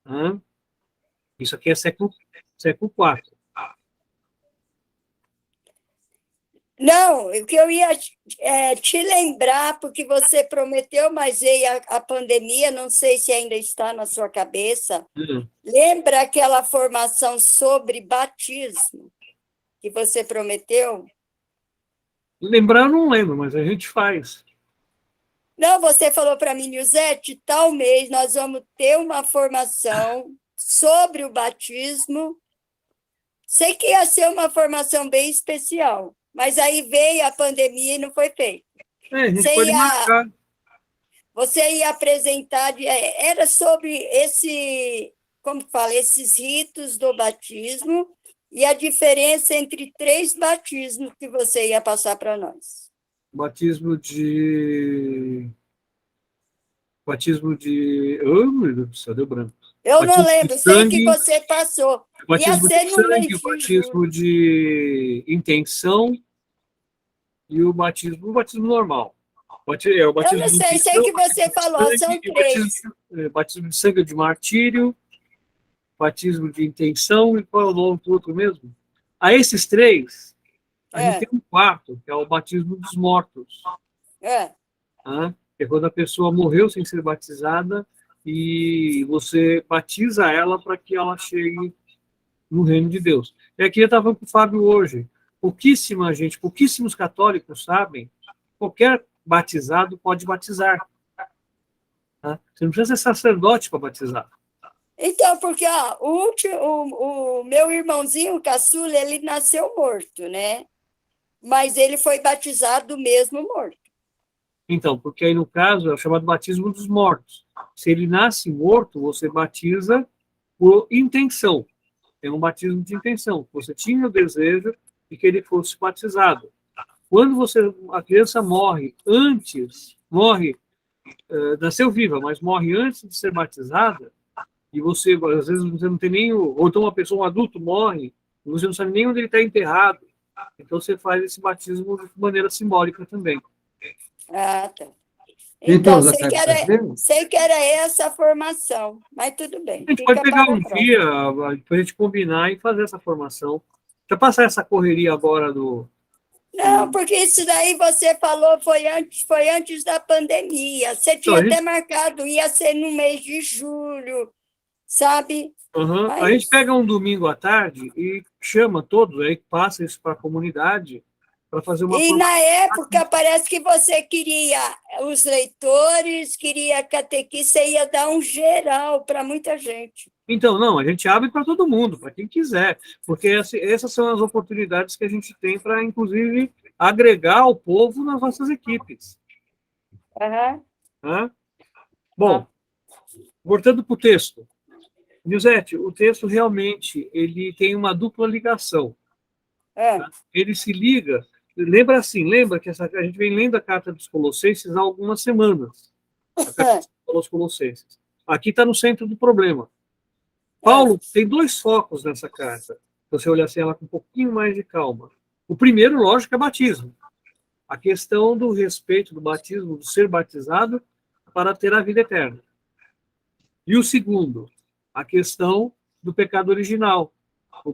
Tá? Isso aqui é século IV. Não, o que eu ia te lembrar, porque você prometeu, mas veio a pandemia, não sei se ainda está na sua cabeça. Lembra aquela formação sobre batismo que você prometeu? Lembrar eu não lembro, mas a gente faz. Não, você falou para mim, Nilzete, tal mês nós vamos ter uma formação sobre o batismo. Sei que ia ser uma formação bem especial, mas aí veio a pandemia e não foi feito. A gente pode marcar. Você ia apresentar, era sobre esses ritos do batismo e a diferença entre 3 batismos que você ia passar para nós. Batismo de... Oh, meu Deus do céu, deu branco. Eu não lembro, sei que você passou. Batismo de sangue, o batismo de intenção e o batismo normal. Eu não sei que você falou, são 3. Batismo de sangue de martírio, batismo de intenção, e qual é o nome do outro mesmo? A esses 3, a gente tem um quarto, que é o batismo dos mortos. É quando a pessoa morreu sem ser batizada e você batiza ela para que ela chegue no reino de Deus. E aqui eu estava falando com o Fábio hoje, pouquíssimos católicos sabem, qualquer batizado pode batizar. Tá? Você não precisa ser sacerdote para batizar. Então, porque o meu irmãozinho, o caçula, ele nasceu morto, né? Mas ele foi batizado mesmo morto. Então, porque aí no caso é o chamado batismo dos mortos. Se ele nasce morto, você batiza por intenção. É um batismo de intenção. Você tinha o desejo de que ele fosse batizado. Quando a criança morre nasceu viva, mas morre antes de ser batizada, e você, às vezes, você não tem nem, ou então uma pessoa, um adulto morre, e você não sabe nem onde ele está enterrado, então você faz esse batismo de maneira simbólica também. Ah, tá. Então, Então, Zacarias, sei que era essa a formação, mas tudo bem. A gente Fica pode pegar para a um próxima. dia, para a gente combinar e fazer essa formação. Já passar essa correria agora do... Não, porque isso daí você falou foi antes da pandemia. Você Então, tinha até marcado, ia ser no mês de julho, sabe? Uhum. A gente pega um domingo à tarde e chama todos, aí passa isso para a comunidade para fazer uma E formação. na época parece que você queria os leitores, queria catequista, você ia dar um geral para muita gente. Então, não, a gente abre para todo mundo, para quem quiser, porque essas são as oportunidades que a gente tem para, inclusive, agregar o povo nas nossas equipes. Uhum. Né? Bom, voltando para o texto. Nilzete, o texto realmente ele tem uma dupla ligação. Tá? Ele se liga, lembra que a gente vem lendo a carta dos Colossenses há algumas semanas. A carta dos Colossenses. Aqui está no centro do problema. Paulo tem dois focos nessa carta. Se você olhar assim, ela com um pouquinho mais de calma. O primeiro, lógico, é batismo. A questão do respeito do batismo, do ser batizado para ter a vida eterna. E o segundo, a questão do pecado original.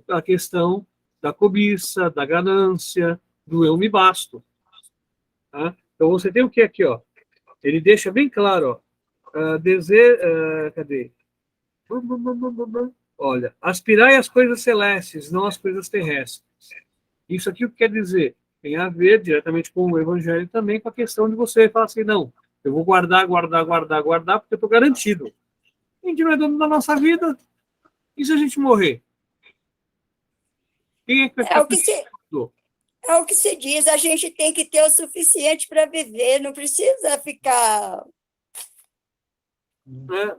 A questão da cobiça, da ganância, do eu me basto. Tá? Então você tem o que aqui? Ó? Ele deixa bem claro. Ó, cadê? Olha, aspirai às coisas celestes, não às coisas terrestres. Isso aqui o que quer dizer? Tem a ver diretamente com o evangelho também, com a questão de você falar assim, não, eu vou guardar, porque eu estou garantido. A gente não é dono da nossa vida, e se a gente morrer? Quem é que vai ficar É o que se diz, a gente tem que ter o suficiente para viver, não precisa ficar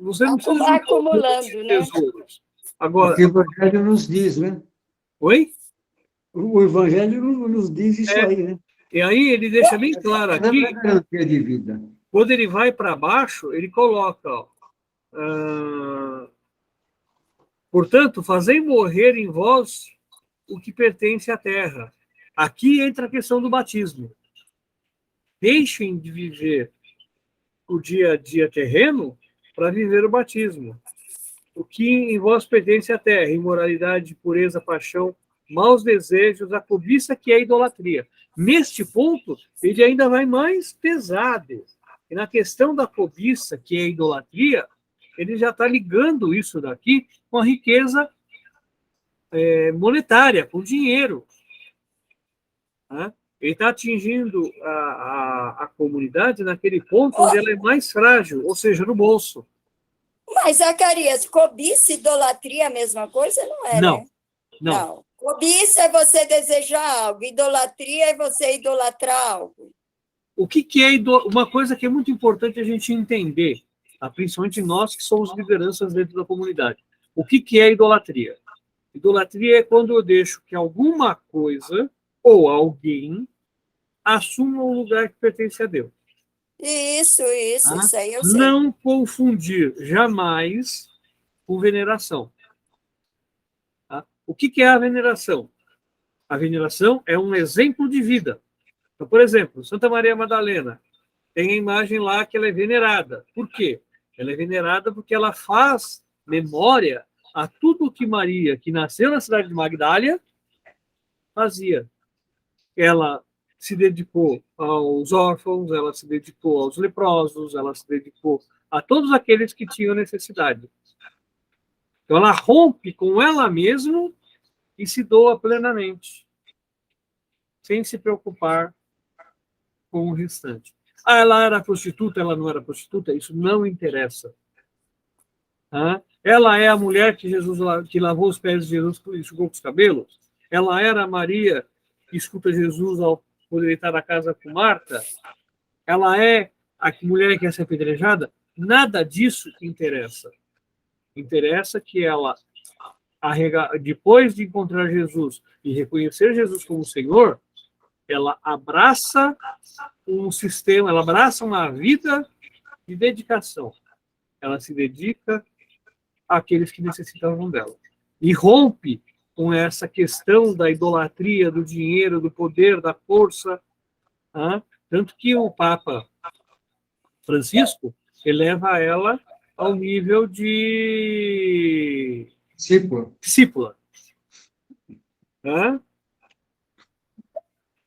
Você não precisa acumulando, né? tesouros. Agora, o que o Evangelho nos diz, né? Oi? O Evangelho nos diz isso aí, né? E aí ele deixa bem claro aqui, Não é garantia de vida. quando ele vai para baixo, ele coloca, ó, portanto, fazei morrer em vós o que pertence à terra. Aqui entra a questão do batismo. Deixem de viver o dia a dia terreno para viver o batismo. O que em vós pertence à terra, imoralidade, pureza, paixão, maus desejos, a cobiça que é a idolatria. Neste ponto, ele ainda vai mais pesado. E na questão da cobiça, que é a idolatria, ele já está ligando isso daqui com a riqueza monetária, com o dinheiro. Né? Ele está atingindo a comunidade naquele ponto onde ela é mais frágil, ou seja, no bolso. Mas, Zacarias, cobiça e idolatria é a mesma coisa? Não é, Não, né? não. Cobiça é você desejar algo, idolatria é você idolatrar algo. O que é uma coisa que é muito importante a gente entender, tá? Principalmente nós que somos lideranças dentro da comunidade. O que é idolatria? Idolatria é quando eu deixo que alguma coisa ou alguém assuma o lugar que pertence a Deus. Isso aí eu sei. Não confundir jamais com veneração. Tá? O que é a veneração? A veneração é um exemplo de vida. Então, por exemplo, Santa Maria Madalena tem a imagem lá que ela é venerada. Por quê? Ela é venerada porque ela faz memória a tudo que Maria, que nasceu na cidade de Magdália, fazia. Ela se dedicou aos órfãos, ela se dedicou aos leprosos, ela se dedicou a todos aqueles que tinham necessidade. Então, ela rompe com ela mesma e se doa plenamente, sem se preocupar com o restante. Ela era prostituta, ela não era prostituta, isso não interessa. Ela é a mulher que lavou os pés de Jesus e enxugou os cabelos. Ela era a Maria que escuta Jesus ao poder estar na casa com Marta, ela é a mulher que quer ser apedrejada, nada disso interessa. Interessa que ela, depois de encontrar Jesus e reconhecer Jesus como Senhor, ela abraça um sistema, ela abraça uma vida de dedicação. Ela se dedica àqueles que necessitavam dela. E rompe com essa questão da idolatria, do dinheiro, do poder, da força. Tá? Tanto que o Papa Francisco eleva ela ao nível de discípula. Tá?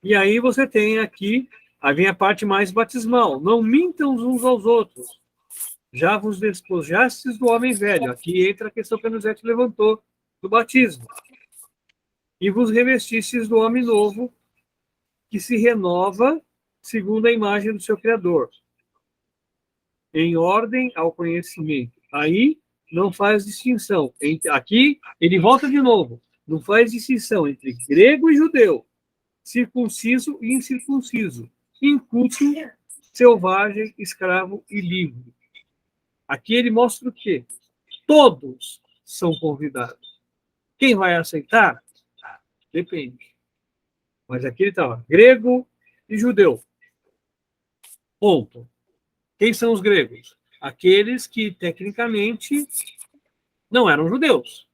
E aí você tem aqui, aí vem a parte mais batismal. Não mintam uns aos outros. Já vos despojastes do homem velho. Aqui entra a questão que a Nuzete levantou do batismo. E vos revestistes do homem novo, que se renova segundo a imagem do seu Criador, em ordem ao conhecimento. Aí não faz distinção. Aqui ele volta de novo. Não faz distinção entre grego e judeu, circunciso e incircunciso, inculto, selvagem, escravo e livre. Aqui ele mostra o quê? Todos são convidados. Quem vai aceitar? Depende. Mas aqui ele estava grego e judeu. Ponto. Quem são os gregos? Aqueles que, tecnicamente, não eram judeus,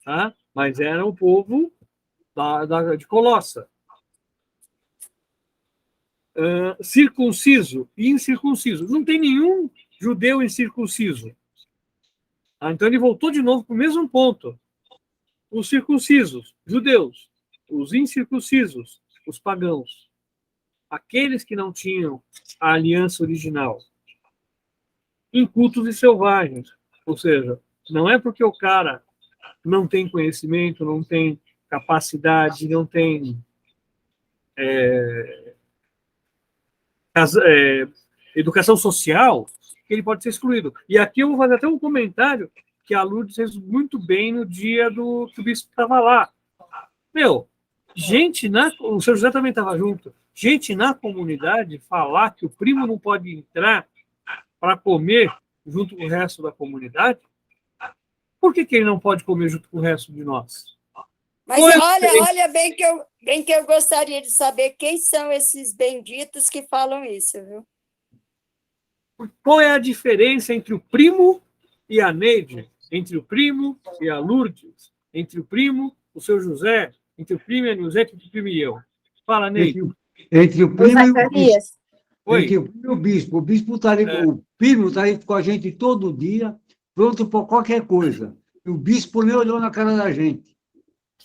tá? Mas eram o povo de Colossa. Circunciso e incircunciso. Não tem nenhum judeu incircunciso. Então ele voltou de novo para o mesmo ponto. Os circuncisos, judeus. Os incircuncisos, os pagãos. Aqueles que não tinham a aliança original. Incultos e selvagens. Ou seja, não é porque o cara não tem conhecimento, não tem capacidade, não tem educação social, que ele pode ser excluído. E aqui eu vou fazer até um comentário que a Lourdes fez muito bem no dia que o bispo estava lá. O seu José também estava junto, gente na comunidade falar que o primo não pode entrar para comer junto com o resto da comunidade, por que ele não pode comer junto com o resto de nós? Mas olha bem que eu gostaria de saber quem são esses benditos que falam isso, viu? Qual é a diferença entre o primo e a Neide? Entre o primo e a Lourdes? Entre o primo, o seu José? Entre o primo e a Nuzete, entre o primo e eu? Fala, Neide. Entre o primo e o bispo. Oi. Entre o primo e o bispo. O bispo está ali, o primo está aí com a gente todo dia, pronto para qualquer coisa. E o bispo nem olhou na cara da gente.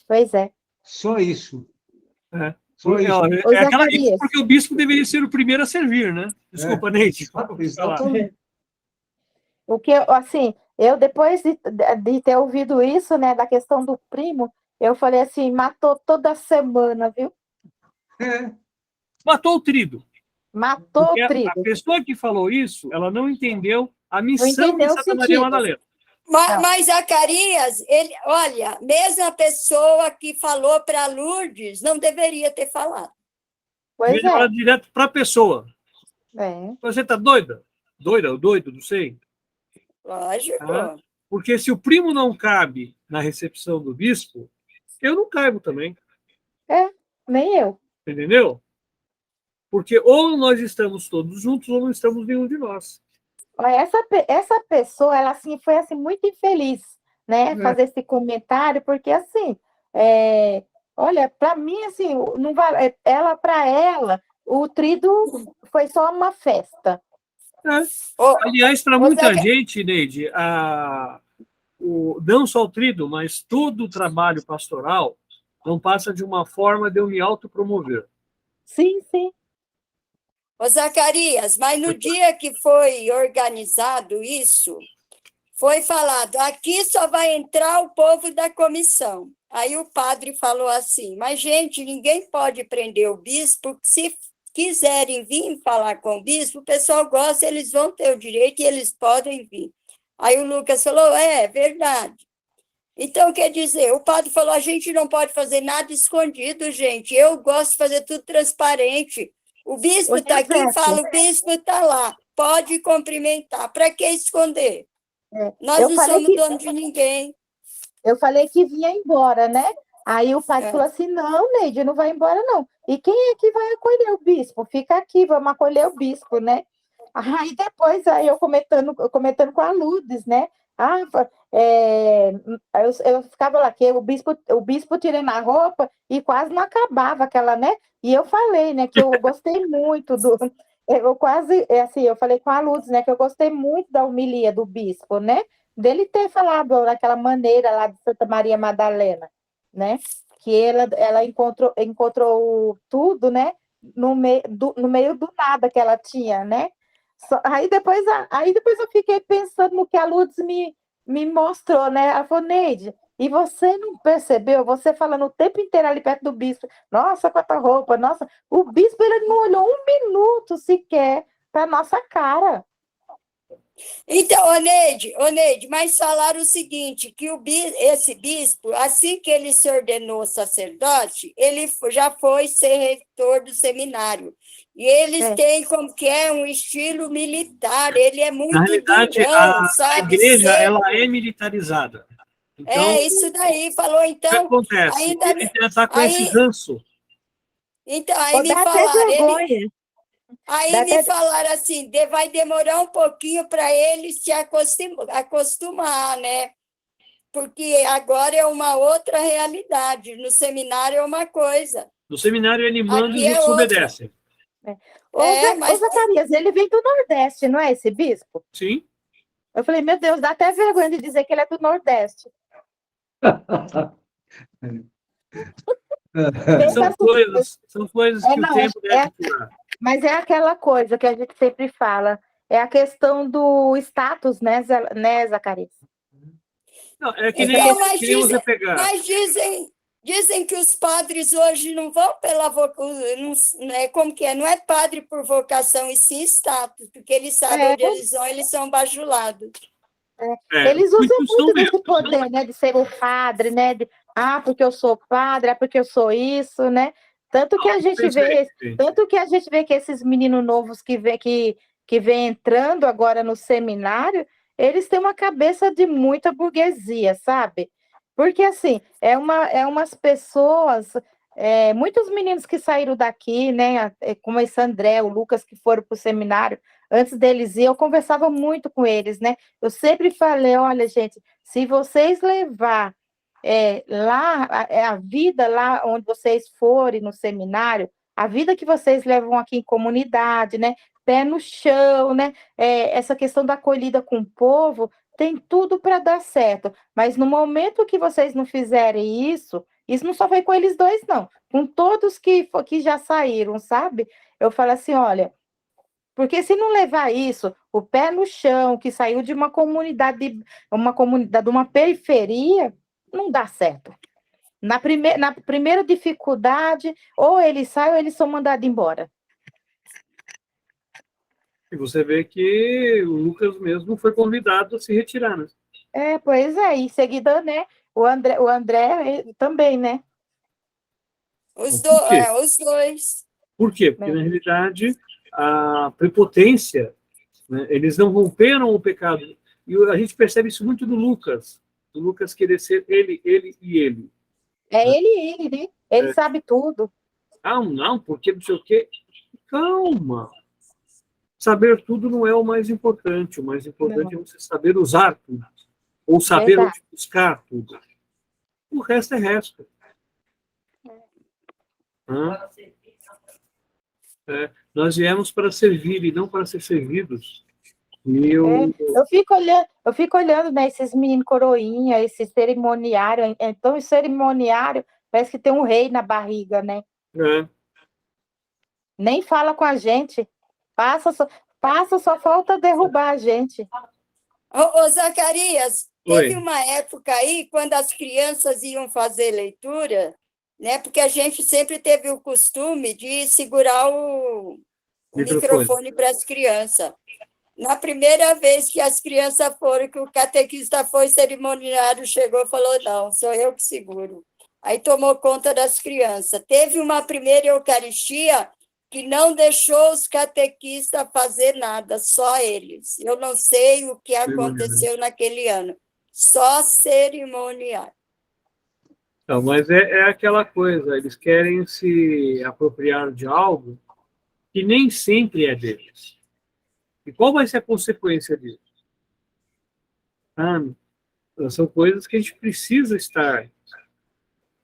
Pois é. Só isso. Só isso. Zacarias. Porque o bispo deveria ser o primeiro a servir, né? Desculpa, Neide. Exatamente. O que, assim, eu depois de ter ouvido isso, né, da questão do primo, eu falei assim, matou toda semana, viu? Matou o trido. Matou o trido. A pessoa que falou isso, ela não entendeu a missão entendeu de Santa Maria Madalena. Mas Zacarias, olha, mesmo a pessoa que falou para Lourdes não deveria ter falado. Pois Ele fala direto para a pessoa. Você está doida? Doida ou doido, não sei. Lógico. Porque se o primo não cabe na recepção do bispo, eu não caibo também. Nem eu. Entendeu? Porque ou nós estamos todos juntos ou não estamos nenhum de nós. Essa pessoa, ela assim, foi assim, muito infeliz, né? Fazer esse comentário, porque assim, olha, para mim, assim, não vale, para ela, o trido foi só uma festa. Aliás, para muita gente, Neide, não só o trido, mas todo o trabalho pastoral não passa de uma forma de eu me autopromover. Sim, sim. Ô, Zacarias, mas no dia que foi organizado isso, foi falado, aqui só vai entrar o povo da comissão. Aí o padre falou assim, mas, gente, ninguém pode prender o bispo, se quiserem vir falar com o bispo, o pessoal gosta, eles vão ter o direito e eles podem vir. Aí o Lucas falou, é verdade. Então, quer dizer, o padre falou, a gente não pode fazer nada escondido, gente. Eu gosto de fazer tudo transparente. O bispo Ô, está aqui e Elisete, fala, o bispo está lá. Pode cumprimentar. Para que esconder? Nós eu não falei somos que dono de ninguém. eu falei que vinha embora, né? Aí o padre É. falou assim: não, Neide, não vai embora, não. E quem é que vai acolher o bispo? Fica aqui, vamos acolher o bispo, né? Aí depois, aí eu comentando com a Lourdes, né? Eu ficava lá, que o bispo tirando a roupa e quase não acabava aquela, né? E eu falei, né, que eu gostei muito do. Eu quase, assim, eu falei com a Lourdes, né, que eu gostei muito da homilia do bispo, né? Dele ter falado daquela maneira lá de Santa Maria Madalena, né? Que ela encontrou tudo, né? No meio do nada que ela tinha, né? Aí depois eu fiquei pensando no que a Lourdes me mostrou, né? Ela falou, Neide, e você não percebeu? Você falando o tempo inteiro ali perto do bispo, nossa, quanta roupa, nossa, o bispo ele não olhou um minuto sequer para nossa cara. Então, Oneide, mas falaram o seguinte, que esse bispo, assim que ele se ordenou sacerdote, ele já foi ser reitor do seminário. E eles É. têm como que é um estilo militar, ele é Na muito realidade, durão, a sabe? igreja ela Seco. é militarizada. Então, É isso daí, falou, o que então, acontece? ainda, Ele já está com esse aí, ranço. então, aí Ou me dá até falaram, vergonha. aí Dá me até... falaram assim, vai demorar um pouquinho para ele se acostumar, né? Porque agora é uma outra realidade. No seminário é uma coisa, No seminário ele manda e os aqui é outros outra. obedecem. Ô, Mas Zacarias, ele vem do Nordeste, não é esse bispo? Sim. Eu falei, meu Deus, dá até vergonha de dizer que ele é do Nordeste. Pensa São coisas que o não, tempo deve curar. mas é aquela coisa que a gente sempre fala, é a questão do status, né, Zacarias? Não, é que nem então, queríamos pegar. mas dizem que os padres hoje não vão pela vocação, né, como que é? Não é padre por vocação e sim status, porque eles sabem É, onde eles vão, eles são bajulados. eles usam Muitos são muito desse mesmo. poder, né, de ser o padre, né, porque eu sou padre, porque eu sou isso, né? Tanto que a gente Pensa aí, vê, gente. tanto que a gente vê que esses meninos novos que vem entrando agora no seminário, eles têm uma cabeça de muita burguesia, sabe? Porque assim, é umas pessoas, muitos meninos que saíram daqui, né, como esse André, o Lucas, que foram para o seminário, antes deles ir, eu conversava muito com eles, né? Eu sempre falei, olha, gente, se vocês levar lá a vida lá onde vocês forem no seminário, a vida que vocês levam aqui em comunidade, né? Pé no chão, né? Essa questão da acolhida com o povo tem tudo para dar certo. Mas no momento que vocês não fizerem isso não só foi com eles dois, não, com todos que já saíram, sabe? Eu falo assim, olha. Porque se não levar isso, o pé no chão, que saiu de uma comunidade, uma periferia, não dá certo. Na primeira dificuldade, ou eles saem ou eles são mandados embora. E você vê que o Lucas mesmo foi convidado a se retirar, né? Pois é, em seguida, né? O André também, né? Por quê? Os dois. Por quê? Porque, na realidade, a prepotência, né, eles não romperam o pecado. E a gente percebe isso muito no Lucas. Do Lucas querer ser ele e ele. É ele, né? Ele sabe tudo. Ah, não, porque não sei o quê. Calma. Saber tudo não é o mais importante. O mais importante Não, é você saber usar tudo. Ou saber verdade. onde buscar tudo. O resto é resto. Hã? Nós viemos para servir e não para ser servidos. E Eu fico olhando, né, esses meninos coroinha, esse cerimoniário. Então, o cerimoniário parece que tem um rei na barriga, né? é, Nem fala com a gente. Só falta derrubar a gente. Ô, Zacarias, teve oi, uma época aí, quando as crianças iam fazer leitura, né? Porque a gente sempre teve o costume de segurar o microfone. microfone para as crianças. Na primeira vez que as crianças foram, que o catequista foi, o cerimoniário chegou e falou, não, sou eu que seguro. Aí tomou conta das crianças. Teve uma primeira Eucaristia que não deixou os catequistas fazer nada, só eles. Eu não sei o que aconteceu naquele ano, só cerimoniário. Não, mas é aquela coisa, eles querem se apropriar de algo que nem sempre é deles. E qual vai ser a consequência disso? Ah, são coisas que a gente precisa estar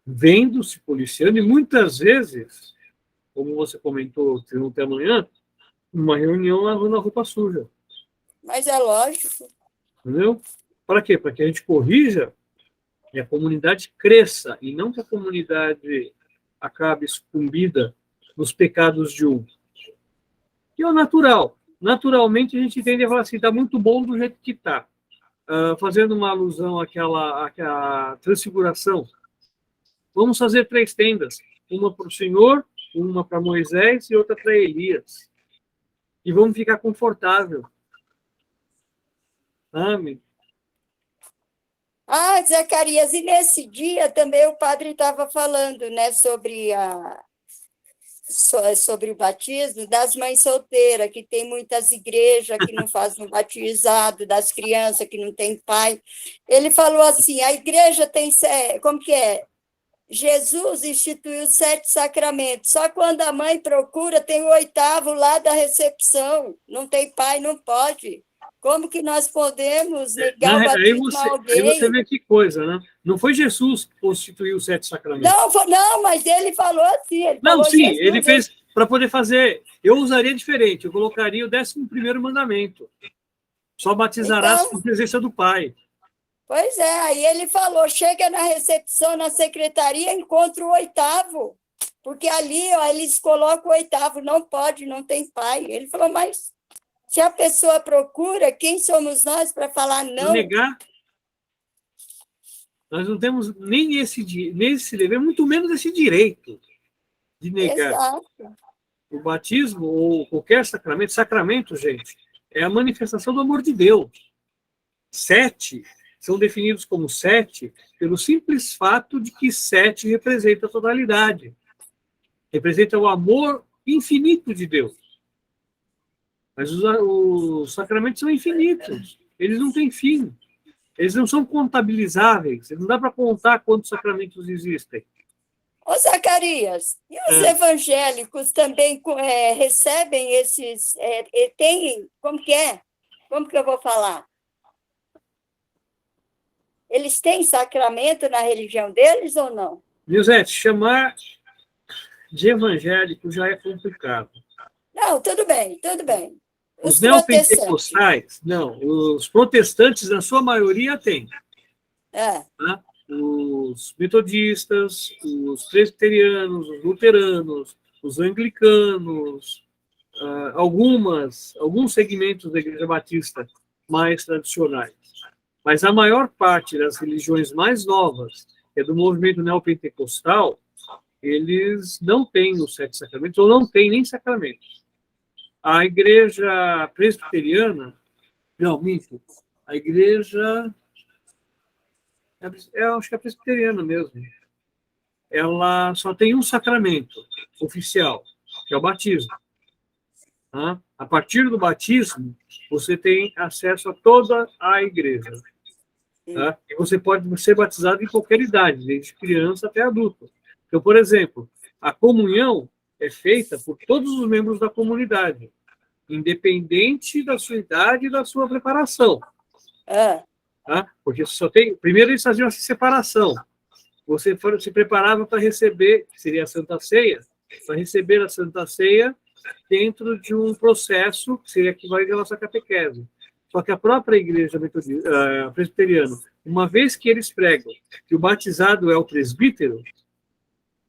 vendo, se policiando, e muitas vezes, como você comentou ontem amanhã, uma reunião lavando a roupa suja. Mas é lógico. Entendeu? Para quê? Para que a gente corrija e a comunidade cresça, e não que a comunidade acabe sucumbida nos pecados de um. Que é o natural. Naturalmente, a gente tende a falar assim, está muito bom do jeito que está. Fazendo uma alusão àquela transfiguração. Vamos fazer 3 tendas. Uma para o Senhor, uma para Moisés e outra para Elias. E vamos ficar confortável. Amém. Ah, Zacarias, e nesse dia também o padre estava falando, né, sobre o batismo das mães solteiras, que tem muitas igrejas que não fazem batizado, das crianças que não têm pai. Ele falou assim, a igreja tem, como que é? Jesus instituiu 7 sacramentos, só quando a mãe procura tem o 8º lá da recepção, não tem pai, não pode. Como que nós podemos negar o batismo a alguém? Aí você vê que coisa, né? Não foi Jesus que constituiu os 7 sacramentos. Não, mas ele falou assim. Ele fez para poder fazer. Eu usaria diferente, eu colocaria o 11º mandamento. Só batizarás com presença do Pai. Pois é, aí ele falou, chega na recepção, na secretaria, encontra o 8º, porque ali ó, eles colocam o 8º, não pode, não tem pai. Ele falou, mas se a pessoa procura, quem somos nós para falar não? Negar, nós não temos nem esse dever, muito menos esse direito de negar. Exato. O batismo ou qualquer sacramento, gente, é a manifestação do amor de Deus. 7 são definidos como 7 pelo simples fato de que 7 representa a totalidade. Representa o amor infinito de Deus. Mas os sacramentos são infinitos. Eles não têm fim. Eles não são contabilizáveis. Não dá para contar quantos sacramentos existem. Ô, Zacarias, e os evangélicos também recebem esses... tem, como que é? Como que eu vou falar? Eles têm sacramento na religião deles ou não? Lisete, chamar de evangélico já é complicado. Não, tudo bem, tudo bem. Os neopentecostais, não. Os protestantes, na sua maioria, têm. Tá? Os metodistas, os presbiterianos, os luteranos, os anglicanos, alguns segmentos da Igreja Batista mais tradicionais. Mas a maior parte das religiões mais novas, que é do movimento neopentecostal, eles não têm os 7 sacramentos, ou não têm nem sacramentos. A Igreja presbiteriana, não, minto, a Igreja, acho que é presbiteriana mesmo, ela só tem um sacramento oficial, que é o batismo. Tá? A partir do batismo, você tem acesso a toda a igreja. Tá? E você pode ser batizado em qualquer idade, desde criança até adulto. Então, por exemplo, a comunhão é feita por todos os membros da comunidade, independente da sua idade e da sua preparação. Tá? Porque só tem... Primeiro, eles faziam essa separação. Você se preparava para receber, que seria a Santa Ceia, para receber a Santa Ceia dentro de um processo que seria equivalente à nossa catequese. Só que a própria igreja presbiteriana, uma vez que eles pregam que o batizado é o presbítero,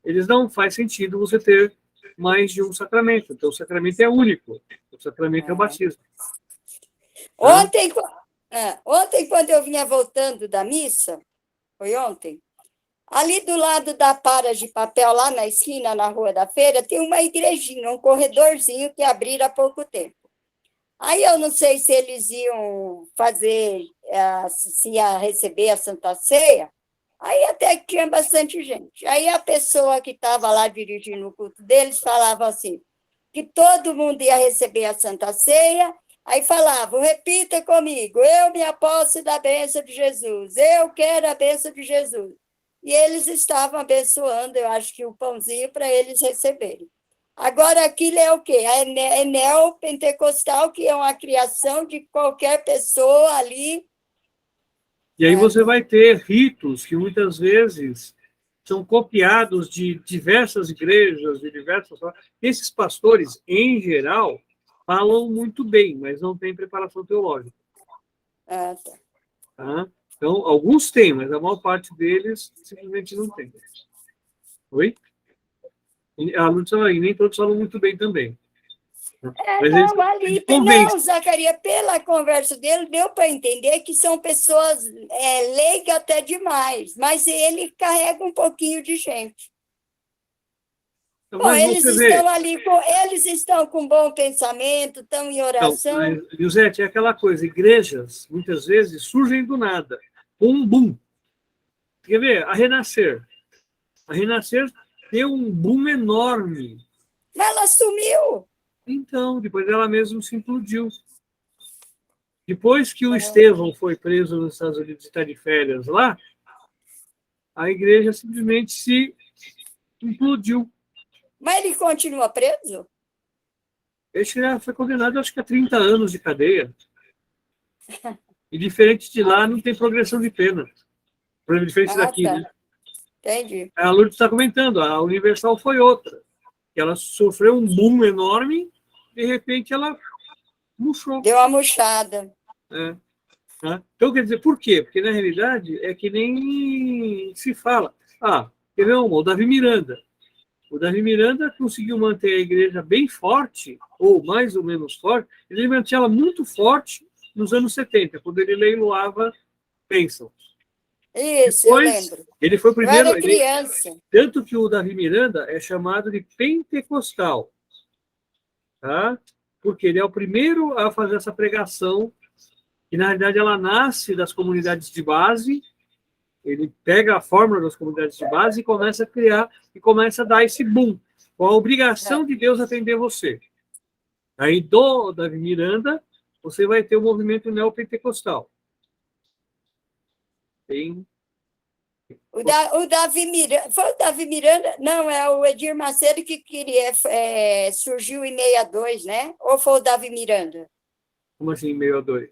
eles não faz sentido você ter mais de um sacramento. Então, o sacramento é único. O sacramento é o batismo. Ontem, quando eu vinha voltando da missa, foi ontem, ali do lado da para de papel, lá na esquina, na Rua da Feira, tem uma igrejinha, um corredorzinho que abriram há pouco tempo. Aí eu não sei se eles iam fazer, se ia receber a Santa Ceia, aí até que tinha bastante gente. Aí a pessoa que estava lá dirigindo o culto deles falava assim, que todo mundo ia receber a Santa Ceia, aí falavam, repita comigo, eu me aposto da bênção de Jesus, eu quero a bênção de Jesus. E eles estavam abençoando, eu acho que o pãozinho para eles receberem. Agora, aquilo é o quê? É neopentecostal, que é uma criação de qualquer pessoa ali. E aí você vai ter ritos que muitas vezes são copiados de diversas igrejas, de diversas... Esses pastores, em geral, falam muito bem, mas não têm preparação teológica. Ah, tá. Tá? Então, alguns têm, mas a maior parte deles simplesmente não tem. Oi? A Lourdes fala aí, nem todos falam muito bem também. Mas eles Não, Zacarias, pela conversa dele, deu para entender que são pessoas leigas até demais, mas ele carrega um pouquinho de gente. Bom, eles estão ali, eles estão com bom pensamento, estão em oração. Então, Lisete, é aquela coisa, igrejas, muitas vezes, surgem do nada, com um boom. Quer ver? A Renascer deu um boom enorme. Mas ela sumiu. Então, depois ela mesma se implodiu. Depois que o Estevão foi preso nos Estados Unidos e está de férias lá, a igreja simplesmente se implodiu. Mas ele continua preso? Ele já foi condenado, acho que a 30 anos de cadeia. E diferente de lá, não tem progressão de pena. Por exemplo, diferente daqui, tá. né? Entendi. A Lourdes está comentando, a Universal foi outra. Ela sofreu um boom enorme, de repente ela murchou. Deu uma murchada. É. Tá? Então, quer dizer, por quê? Porque, na realidade, é que nem se fala. Quer ver o Davi Miranda. O Davi Miranda conseguiu manter a igreja bem forte, ou mais ou menos forte, ele mantinha ela muito forte nos anos 70, quando ele leiloava bênçãos. Isso, Depois, eu lembro. ele foi o primeiro. Eu era criança. Tanto que o Davi Miranda é chamado de pentecostal, tá? Porque ele é o primeiro a fazer essa pregação, que na realidade ela nasce das comunidades de base, ele pega a fórmula das comunidades de base e começa a criar, e começa a dar esse boom, com a obrigação de Deus atender você. Aí do Davi Miranda, você vai ter o movimento neopentecostal. Tem... O Davi Miranda, foi o Davi Miranda? Não, é o Edir Macedo que queria, surgiu em 62, né? Ou foi o Davi Miranda? Como assim, 62?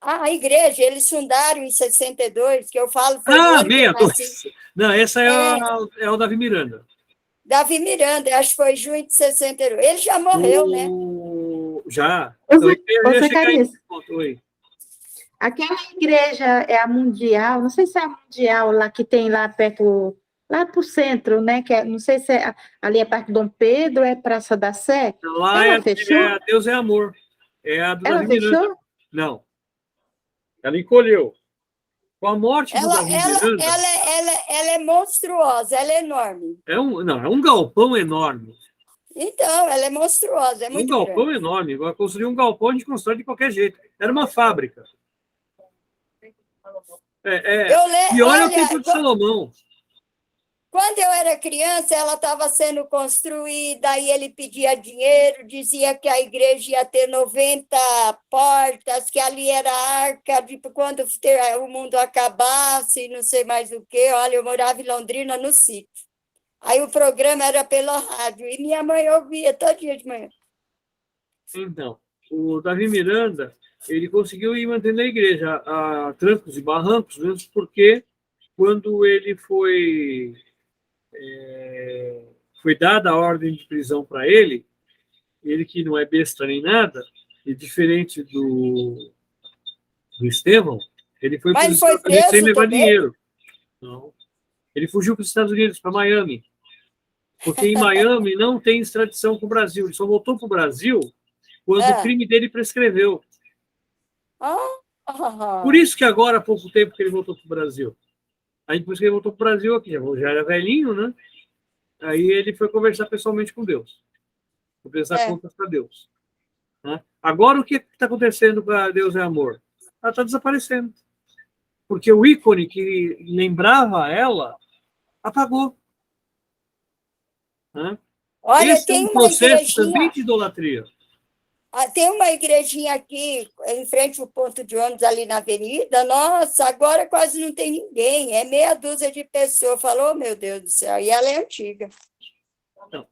A igreja, eles fundaram em 62, que eu falo... Foi 62! Não, essa é o Davi Miranda. Davi Miranda, acho que foi junho de 62. Ele já morreu, né? Já. Oi. Aquela igreja é a Mundial, não sei se é a Mundial lá que tem lá perto, lá pro centro, né? Que não sei se é ali é Parque Dom Pedro, é Praça da Sé. Lá ela fechou? Deus é Amor. É a do ela Davi fechou? Miranda. Não. Ela encolheu. Com a morte do Davi Miranda... Ela é monstruosa, ela é enorme. É um galpão enorme. Então, ela é monstruosa, é muito grande. Um galpão enorme. Vai construir um galpão, a gente constrói de qualquer jeito. Era uma fábrica. Pior é o tempo de Salomão. Quando eu era criança, ela estava sendo construída, aí ele pedia dinheiro, dizia que a igreja ia ter 90 portas, que ali era a arca de quando o mundo acabasse, não sei mais o quê. Olha, eu morava em Londrina, no sítio. Aí o programa era pela rádio, e minha mãe ouvia todo dia de manhã. Então, o Davi Miranda, ele conseguiu ir mantendo a igreja a trancos e barrancos, mesmo porque quando ele foi dada a ordem de prisão para ele que não é besta nem nada, e diferente do Estevão, ele foi para os Estados Unidos sem levar dinheiro. Não. Ele fugiu para os Estados Unidos, para Miami. Porque em Miami não tem extradição com o Brasil. Ele só voltou para o Brasil quando o crime dele prescreveu. Por isso que agora, há pouco tempo, que ele voltou para o Brasil. Aí depois que ele voltou para o Brasil, aqui já era velhinho, né? Aí ele foi conversar pessoalmente com Deus. Foi prestar contas para Deus. Né? Agora, o que está acontecendo com a Deus é Amor? Ela está desaparecendo. Porque o ícone que lembrava ela apagou. Né? Olha, Esse é tem um uma processo também igrejinha, de idolatria. tem uma igrejinha aqui, em frente ao ponto de ônibus, ali na avenida. Nossa, agora quase não tem ninguém. É meia dúzia de pessoas. Falou, meu Deus do céu. E ela é antiga. Não.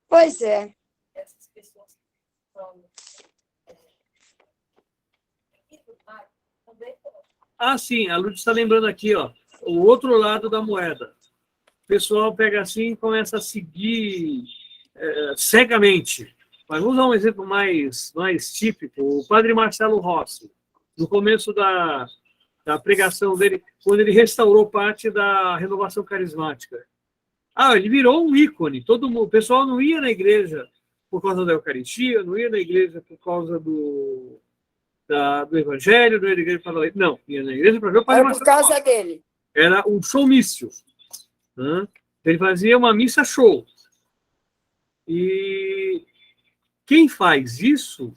Pois é. Ah, sim, a Lúcia está lembrando aqui, ó, o outro lado da moeda. O pessoal pega assim e começa a seguir cegamente. Mas vamos dar um exemplo mais típico. O padre Marcelo Rossi, no começo da pregação dele, quando ele restaurou parte da renovação carismática. Ah, ele virou um ícone. Todo mundo, o pessoal não ia na igreja por causa da Eucaristia, não ia na igreja por causa do Evangelho, não ia na igreja para ler. Não, ia na igreja para ver o Padre Era por Marcelo. causa dele. Era um showmício. Né? Ele fazia uma missa show. E quem faz isso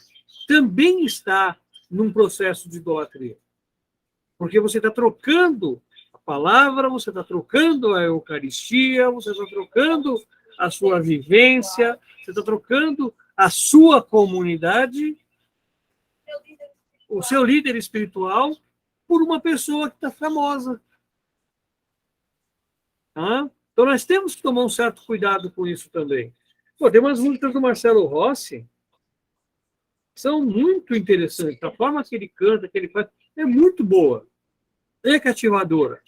também está num processo de idolatria. Porque você está trocando a palavra, você está trocando a Eucaristia, você está trocando a sua vivência, você está trocando a sua comunidade, o seu líder espiritual, por uma pessoa que está famosa. Tá? Então, nós temos que tomar um certo cuidado com isso também. Pô, tem umas músicas do Marcelo Rossi que são muito interessantes. A forma que ele canta, que ele faz, é muito boa. É cativadora.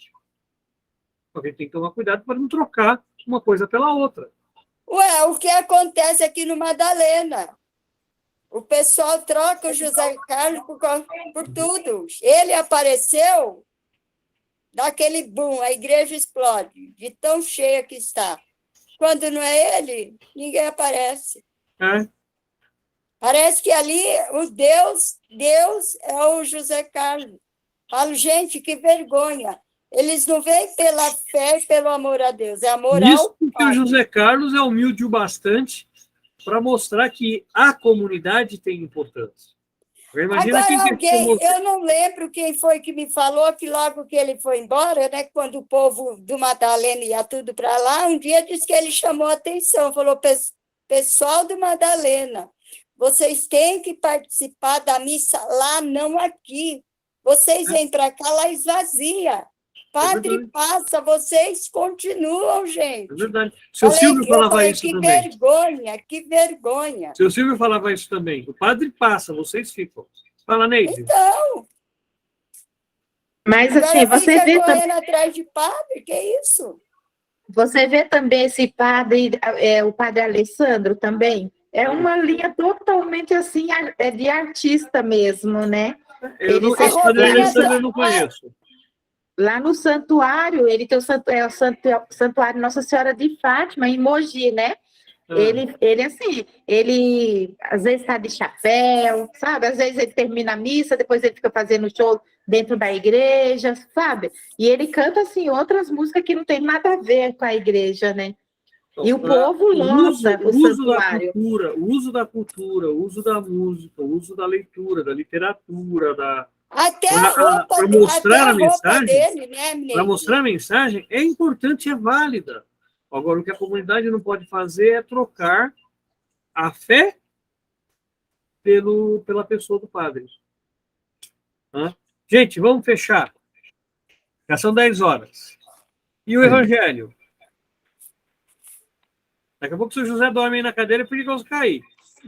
Só que a gente tem que tomar cuidado para não trocar uma coisa pela outra. Ué, o que acontece aqui no Madalena? O pessoal troca o José Carlos por tudo. Ele apareceu, dá aquele boom, a igreja explode, de tão cheia que está. Quando não é ele, ninguém aparece. É? Parece que ali o Deus é o José Carlos. Falo, gente, que vergonha. Eles não vêm pela fé e pelo amor a Deus, é amor Isso ao porque o Pai. José Carlos é humilde o bastante para mostrar que a comunidade tem importância. Imagina quem Agora, que chamou... eu não lembro quem foi que me falou que logo que ele foi embora, né, quando o povo do Madalena ia tudo para lá, um dia disse que ele chamou a atenção, falou, pessoal do Madalena, vocês têm que participar da missa lá, não aqui. Vocês vêm para cá, lá esvazia. Padre passa, vocês continuam, gente. É verdade. Seu Silvio falava isso que também. vergonha, que vergonha. Seu Silvio falava isso também. O padre passa, vocês ficam. Fala, Neide. Então, Mas assim, agora você fica vê correndo atrás de padre, que isso? Você vê também esse padre, o padre Alessandro também, é uma linha totalmente assim, de artista mesmo, né? Esse padre Alessandro eu não conheço. Lá no santuário, ele tem o santuário Nossa Senhora de Fátima, em Mogi, né? Ele às vezes está de chapéu, sabe? Às vezes ele termina a missa, depois ele fica fazendo show dentro da igreja, sabe? E ele canta, assim, outras músicas que não tem nada a ver com a igreja, né? E o povo lota o santuário. O uso da cultura, o uso da música, o uso da leitura, da literatura, até a roupa, para mostrar a mensagem dele, né, para mostrar a mensagem é importante, é válida. Agora, o que a comunidade não pode fazer é trocar a fé pela pessoa do padre. Gente, vamos fechar. Já são 10 horas. E o Evangelho? Daqui a pouco o seu José dorme aí na cadeira, é perigoso cair.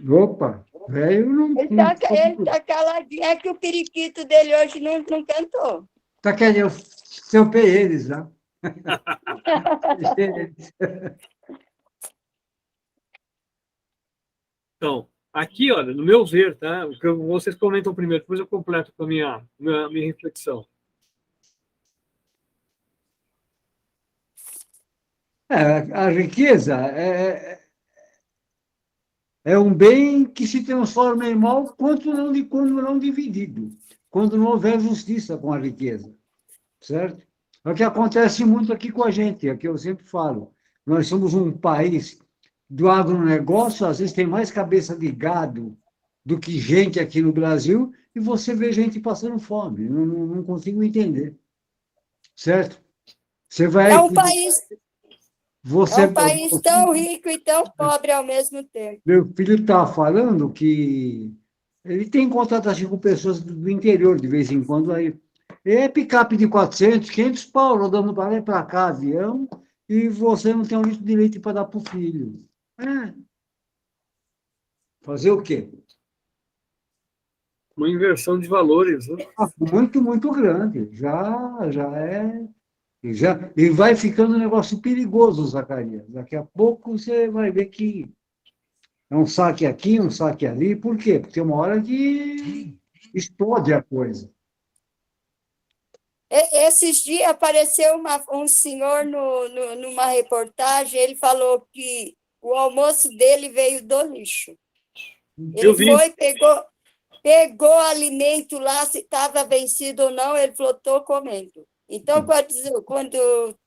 Opa, velho não... Ele tá caladinho. É que o periquito dele hoje não cantou. Tá querendo seu eles lá. Então, aqui, olha, no meu ver, tá? O que vocês comentam primeiro, depois eu completo com a minha reflexão. A riqueza é um bem que se transforma em mal quando não dividido, quando não houver justiça com a riqueza, certo? É o que acontece muito aqui com a gente, é o que eu sempre falo. Nós somos um país do agronegócio, às vezes tem mais cabeça de gado do que gente aqui no Brasil, e você vê gente passando fome. Não consigo entender. Certo? Você vai. É um país, é Você, um país tão rico e tão pobre ao mesmo tempo. meu filho está falando que ele tem contratação com pessoas do interior de vez em quando. Aí é picape de 400, 500 pau rodando para lá e para cá, avião, e você não tem um litro de leite para dar para o filho. É. Fazer o quê? Uma inversão de valores, né? Muito, muito grande. Já é. E vai ficando um negócio perigoso, Zacarias. Daqui a pouco você vai ver que é um saque aqui, um saque ali. Por quê? Porque tem uma hora que explode a coisa. Esses dias apareceu um senhor numa reportagem, ele falou que o almoço dele veio do lixo. Eu Ele vi. foi, pegou alimento lá, se estava vencido ou não, ele falou, estou comendo. Então, quando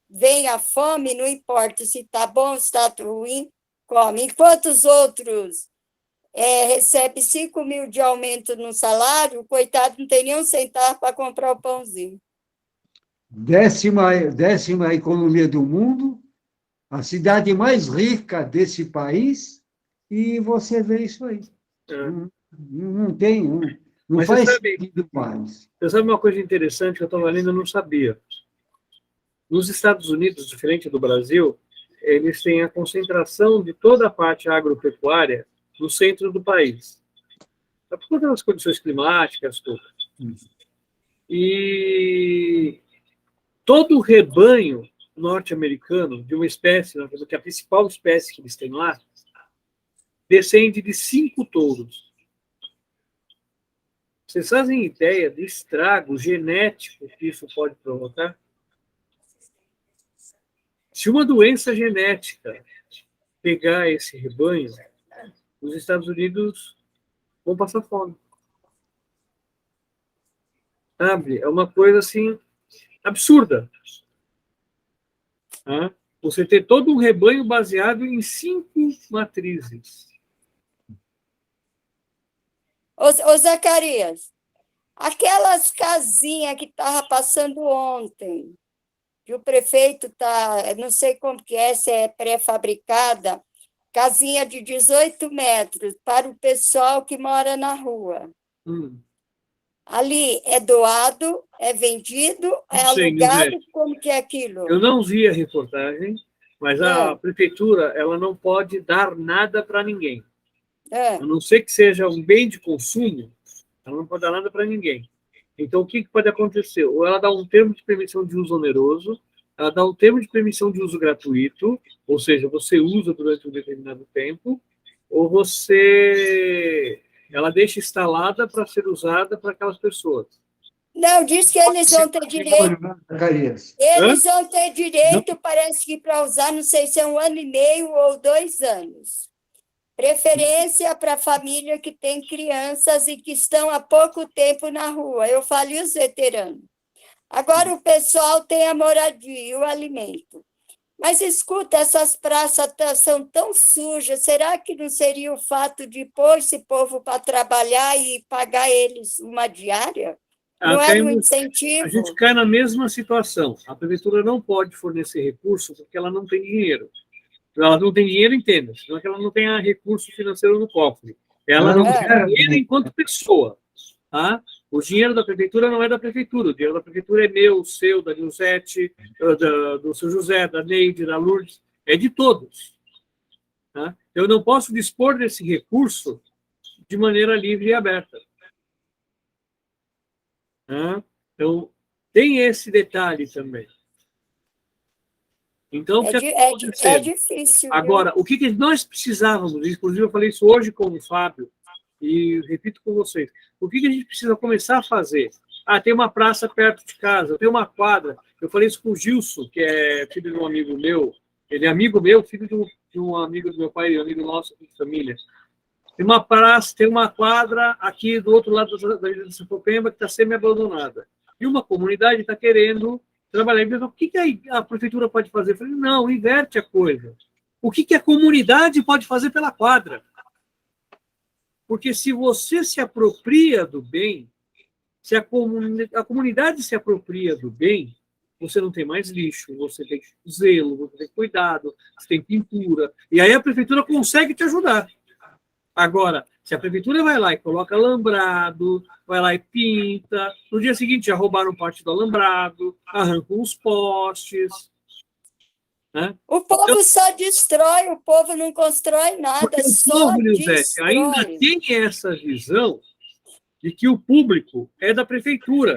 vem a fome, não importa se está bom, se está ruim, come. Enquanto os outros recebem 5 mil de aumento no salário, o coitado não tem nem um centavo para comprar o pãozinho. Décima economia do mundo, a cidade mais rica desse país, e você vê isso aí. Não tem, não Mas faz você sabe, sentido mais. você sabe uma coisa interessante que eu estava lendo e não sabia. Nos Estados Unidos, diferente do Brasil, eles têm a concentração de toda a parte agropecuária no centro do país. Por conta das condições climáticas, tudo. E todo o rebanho norte-americano de uma espécie, que é a principal espécie que eles têm lá, descende de 5 touros. Vocês fazem ideia do estrago genético que isso pode provocar? Se uma doença genética pegar esse rebanho, os Estados Unidos vão passar fome. Sabe? É uma coisa assim absurda. Você ter todo um rebanho baseado em 5 matrizes. Ô, Zacarias, aquelas casinhas que estava passando ontem, que o prefeito está, não sei como que é, se é pré-fabricada, casinha de 18 metros para o pessoal que mora na rua. Ali é doado, é vendido, é alugado, como que é aquilo? Eu não vi a reportagem, mas a prefeitura ela não pode dar nada para ninguém. A não ser que seja um bem de consumo, ela não pode dar nada para ninguém. Então, o que pode acontecer? Ou ela dá um termo de permissão de uso oneroso, ela dá um termo de permissão de uso gratuito, ou seja, você usa durante um determinado tempo, ou ela deixa instalada para ser usada para aquelas pessoas. Não, diz que eles vão ter direito. Eles vão ter direito, parece que para usar, não sei se é 1 ano e meio ou 2 anos. Preferência para a família que tem crianças e que estão há pouco tempo na rua. Eu falo, e os veteranos? Agora o pessoal tem a moradia e o alimento. Mas escuta, essas praças são tão sujas, será que não seria o fato de pôr esse povo para trabalhar e pagar eles uma diária? Não é um incentivo? A gente cai na mesma situação. A prefeitura não pode fornecer recurso porque ela não tem dinheiro. Ela não tem dinheiro, entenda, senão ela não tem recurso financeiro no cofre. Ela não tem dinheiro enquanto pessoa. Tá? O dinheiro da prefeitura não é da prefeitura. O dinheiro da prefeitura é meu, seu, da Nilzete, do seu José, da Neide, da Lourdes. É de todos. Tá? Eu não posso dispor desse recurso de maneira livre e aberta. Tá? Então, tem esse detalhe também. Então, é difícil. Agora, o que nós precisávamos, inclusive eu falei isso hoje com o Fábio, e repito com vocês, o que a gente precisa começar a fazer? Tem uma praça perto de casa, tem uma quadra. Eu falei isso com o Gilson, que é filho de um amigo meu, ele é amigo meu, filho de um amigo do meu pai, amigo nosso de família. Tem uma praça, tem uma quadra aqui do outro lado da Ilha de Sapopemba que está semi-abandonada. E uma comunidade está querendo trabalhar. O que a prefeitura pode fazer? Eu falei, não, inverte a coisa. O que a comunidade pode fazer pela quadra? Porque se você se apropria do bem, se a comunidade se apropria do bem, você não tem mais lixo, você tem zelo, você tem cuidado, você tem pintura, e aí a prefeitura consegue te ajudar. Agora, se a prefeitura vai lá e coloca alambrado, vai lá e pinta, no dia seguinte já roubaram parte do alambrado, arrancam os postes, né? O povo só destrói, o povo não constrói nada, Porque o só povo, Nilzete, ainda destrói. tem essa visão de que o público é da prefeitura.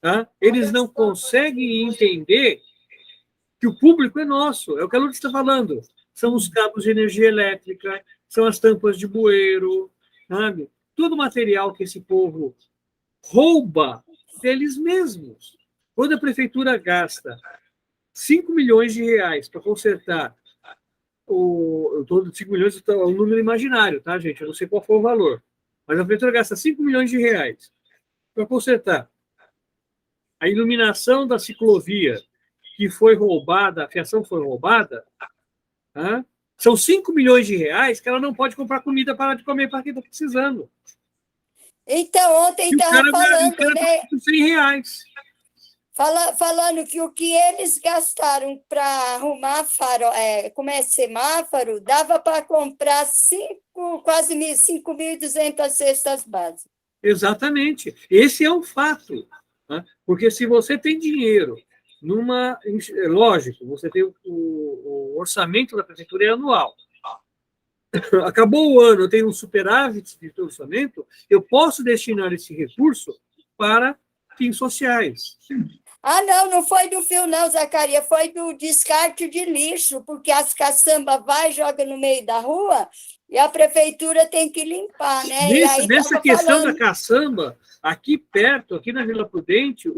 Tá? Eles não conseguem entender que o público é nosso, é o que a Lourdes está falando. São os cabos de energia elétrica, são as tampas de bueiro, sabe? Todo o material que esse povo rouba deles mesmos. Quando a prefeitura gasta 5 milhões de reais para consertar eu estou de 5 milhões, é um número imaginário, tá, gente? Eu não sei qual foi o valor. Mas a prefeitura gasta 5 milhões de reais para consertar a iluminação da ciclovia que foi roubada, a fiação foi roubada, tá? São 5 milhões de reais que ela não pode comprar comida para de comer para quem está precisando. Então, ontem E o estava cara falando, tá né? com 100 reais. Falando que o que eles gastaram para arrumar semáforo, dava para comprar quase 5.200 cestas básicas. Exatamente. Esse é um fato. Tá? Porque se você tem dinheiro lógico, você tem o orçamento da prefeitura é anual. Acabou o ano, eu tenho um superávit de orçamento, eu posso destinar esse recurso para fins sociais. Ah, não foi do fio, não, Zacarias, foi do descarte de lixo, porque as caçambas vai e joga no meio da rua e a prefeitura tem que limpar, né? Nessa questão da caçamba, aqui perto, aqui na Vila Prudente,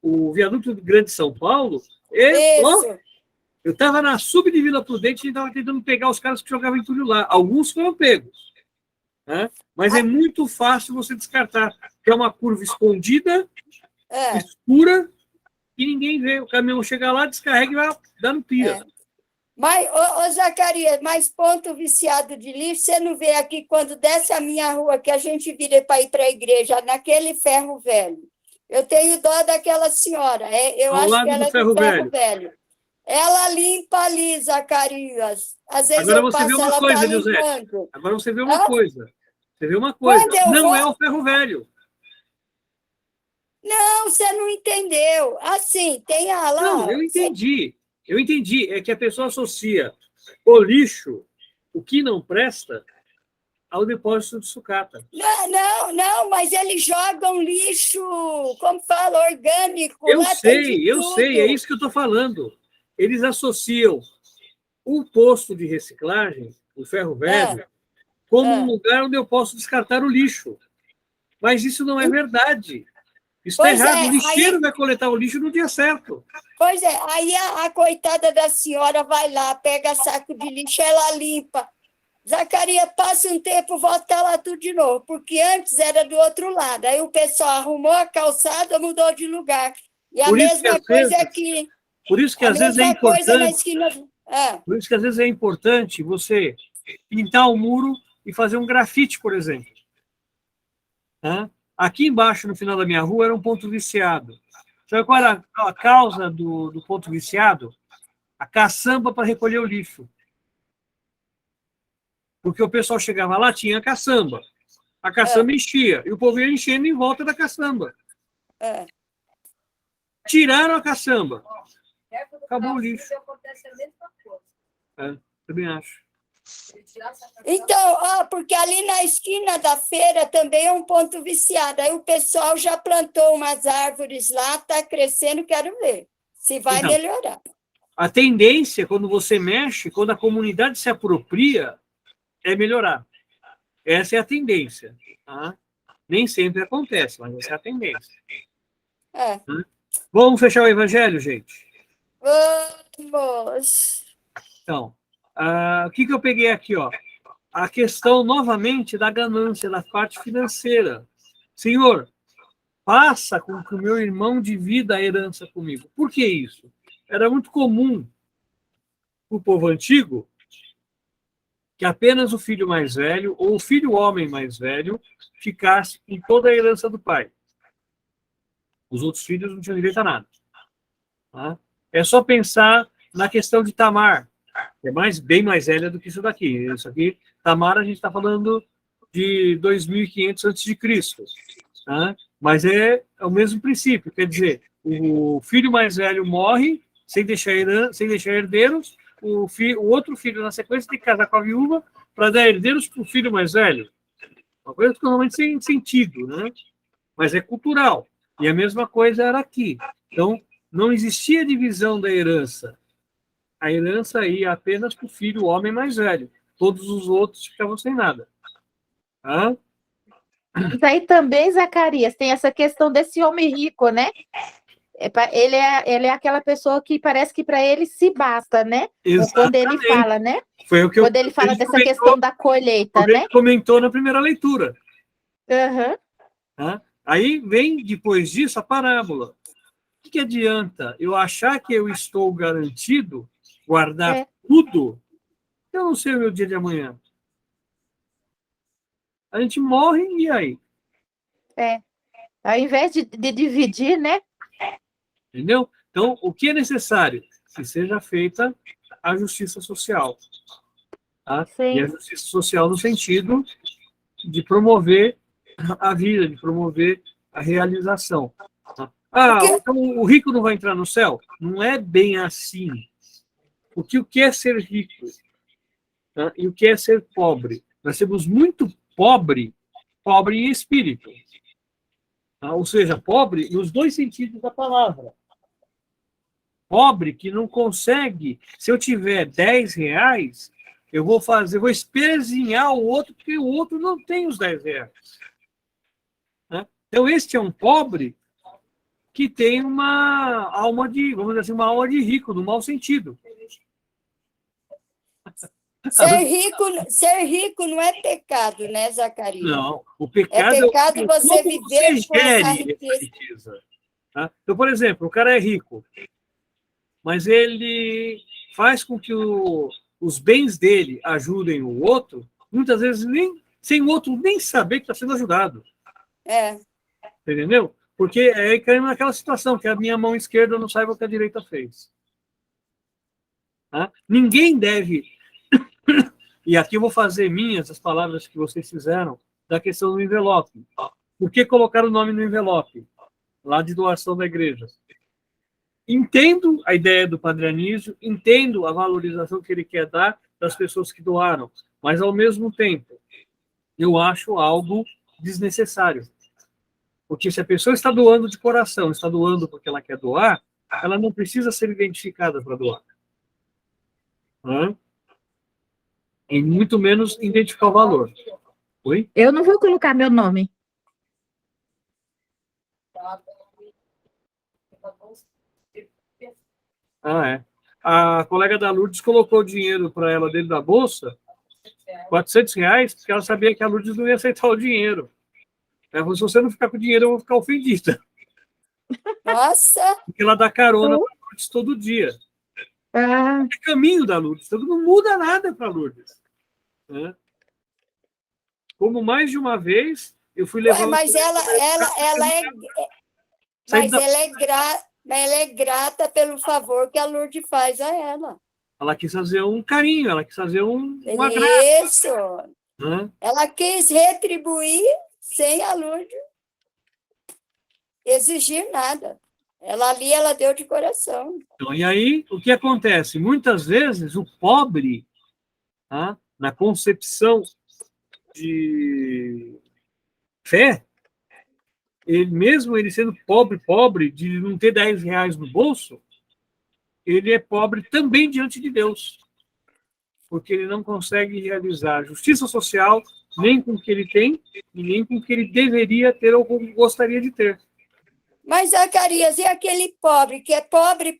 o viaduto do Grande São Paulo, eu estava na sub de Vila Prudente e estava tentando pegar os caras que jogavam entulho lá. Alguns foram pegos. Né? Mas é muito fácil você descartar, que é uma curva escondida, escura, e ninguém vê. O caminhão chega lá, descarrega e vai dar no pia. Mas, Zacarias, mas ponto viciado de lixo, você não vê aqui quando desce a minha rua, que a gente vira para ir para a igreja, naquele ferro velho. Eu tenho dó daquela senhora, eu acho que ela é do ferro velho. Ela limpa ali, Zacarias. Às vezes agora eu você passo, vê uma ela coisa, está Nilzete. limpando. Agora você vê uma coisa. Você vê uma coisa. Não é o ferro velho. Não, você não entendeu. Assim, tem a lá... Não, eu entendi. Eu entendi. É que a pessoa associa o lixo, o que não presta, ao depósito de sucata. Não, mas eles jogam lixo, como fala, orgânico. Eu lá sei, é isso que eu estou falando. Eles associam o posto de reciclagem, o ferro velho, como um lugar onde eu posso descartar o lixo. Mas isso não é verdade. Isso está errado. O lixeiro vai coletar o lixo no dia certo. Pois é, aí a coitada da senhora vai lá, pega saco de lixo, ela limpa. Zacarias, passa um tempo, volta lá tudo de novo, porque antes era do outro lado. Aí o pessoal arrumou a calçada, mudou de lugar. E a mesma coisa aqui. Por isso que às vezes é importante. Por isso que às vezes é importante você pintar o muro e fazer um grafite, por exemplo. Aqui embaixo, no final da minha rua, era um ponto viciado. Sabe qual era a causa do ponto viciado? A caçamba para recolher o lixo. Porque o pessoal chegava lá, tinha a caçamba. A caçamba enchia, e o povo ia enchendo em volta da caçamba. Tiraram a caçamba. Acabou o lixo. Também acho. Então, porque ali na esquina da feira também é um ponto viciado. Aí o pessoal já plantou umas árvores lá, está crescendo, quero ver se vai melhorar. A tendência, quando você mexe, quando a comunidade se apropria, é melhorar. Essa é a tendência. Tá? Nem sempre acontece, mas essa é a tendência. Vamos fechar o evangelho, gente? Vamos. Então, o que eu peguei aqui? Ó? A questão, novamente, da ganância, da parte financeira. Senhor, passa com que o meu irmão divida a herança comigo. Por que isso? Era muito comum o povo antigo que apenas o filho mais velho ou o filho homem mais velho ficasse com toda a herança do pai. Os outros filhos não tinham direito a nada. Tá? É só pensar na questão de Tamar, que é bem mais velha do que isso daqui. Isso aqui, Tamar, a gente está falando de 2500 a.C. Tá? Mas é o mesmo princípio, quer dizer, o filho mais velho morre sem deixar herdeiros, o outro filho na sequência tem que casar com a viúva para dar herdeiros para o filho mais velho. Uma coisa totalmente sem sentido, né? Mas é cultural. E a mesma coisa era aqui. Então, não existia divisão da herança. A herança ia apenas para o filho homem mais velho. Todos os outros ficavam sem nada. Tá? Mas aí também, Zacarias, tem essa questão desse homem rico, né? Ele é aquela pessoa que parece que para ele se basta, né? Quando ele fala, né? Foi o que quando ele fala dessa questão da colheita, né? Ele comentou na primeira leitura. Uhum. Tá? Aí vem, depois disso, a parábola. O que adianta eu achar que eu estou garantido, guardar tudo, eu não sei o meu dia de amanhã. A gente morre e aí? Ao invés de dividir, né? Entendeu? Então, o que é necessário? Que seja feita a justiça social. Tá? E a justiça social no sentido de promover a vida, de promover a realização. Tá? Então o rico não vai entrar no céu? Não é bem assim. Porque o que é ser rico? Tá? E o que é ser pobre? Nós temos muito pobre em espírito. Tá? Ou seja, pobre nos dois sentidos da palavra. Pobre que não consegue, se eu tiver 10 reais, eu vou espezinhar o outro, porque o outro não tem os 10 reais. Né? Então, este é um pobre que tem uma alma de, vamos dizer assim, uma alma de rico, no mau sentido. Ser rico não é pecado, né, Zacarias? Não, o pecado é pecado você viver com essa riqueza. Tá? Então, por exemplo, o cara é rico, mas ele faz com que os bens dele ajudem o outro, muitas vezes sem o outro nem saber que está sendo ajudado. Entendeu? Porque aí cai naquela situação que a minha mão esquerda não saiba o que a direita fez. Tá? Ninguém deve... E aqui eu vou fazer minhas as palavras que vocês fizeram da questão do envelope. Por que colocar o nome no envelope? Lá de doação da igreja. Entendo a ideia do Padre Anísio, entendo a valorização que ele quer dar das pessoas que doaram, mas, ao mesmo tempo, eu acho algo desnecessário. Porque se a pessoa está doando de coração, está doando porque ela quer doar, ela não precisa ser identificada para doar. E muito menos identificar o valor. Oi? Eu não vou colocar meu nome. É. A colega da Lourdes colocou o dinheiro para ela dentro da bolsa, R$400, porque ela sabia que a Lourdes não ia aceitar o dinheiro. Ela falou, se você não ficar com o dinheiro, eu vou ficar ofendida. Nossa! Porque ela dá carona para a Lourdes todo dia. É caminho da Lourdes, então não muda nada para a Lourdes. Né? Como mais de uma vez, eu fui levar... Mas ela é grata pelo favor que a Lourdes faz a ela. Ela quis fazer um carinho, ela quis fazer um agrado. Isso! Ela quis retribuir sem a Lourdes exigir nada. Ela deu de coração. Então, e aí, o que acontece? Muitas vezes, o pobre, na concepção de fé, ele sendo pobre, de não ter 10 reais no bolso, ele é pobre também diante de Deus. Porque ele não consegue realizar justiça social nem com o que ele tem e nem com o que ele deveria ter ou gostaria de ter. Mas, Zacarias, e aquele pobre, que é pobre,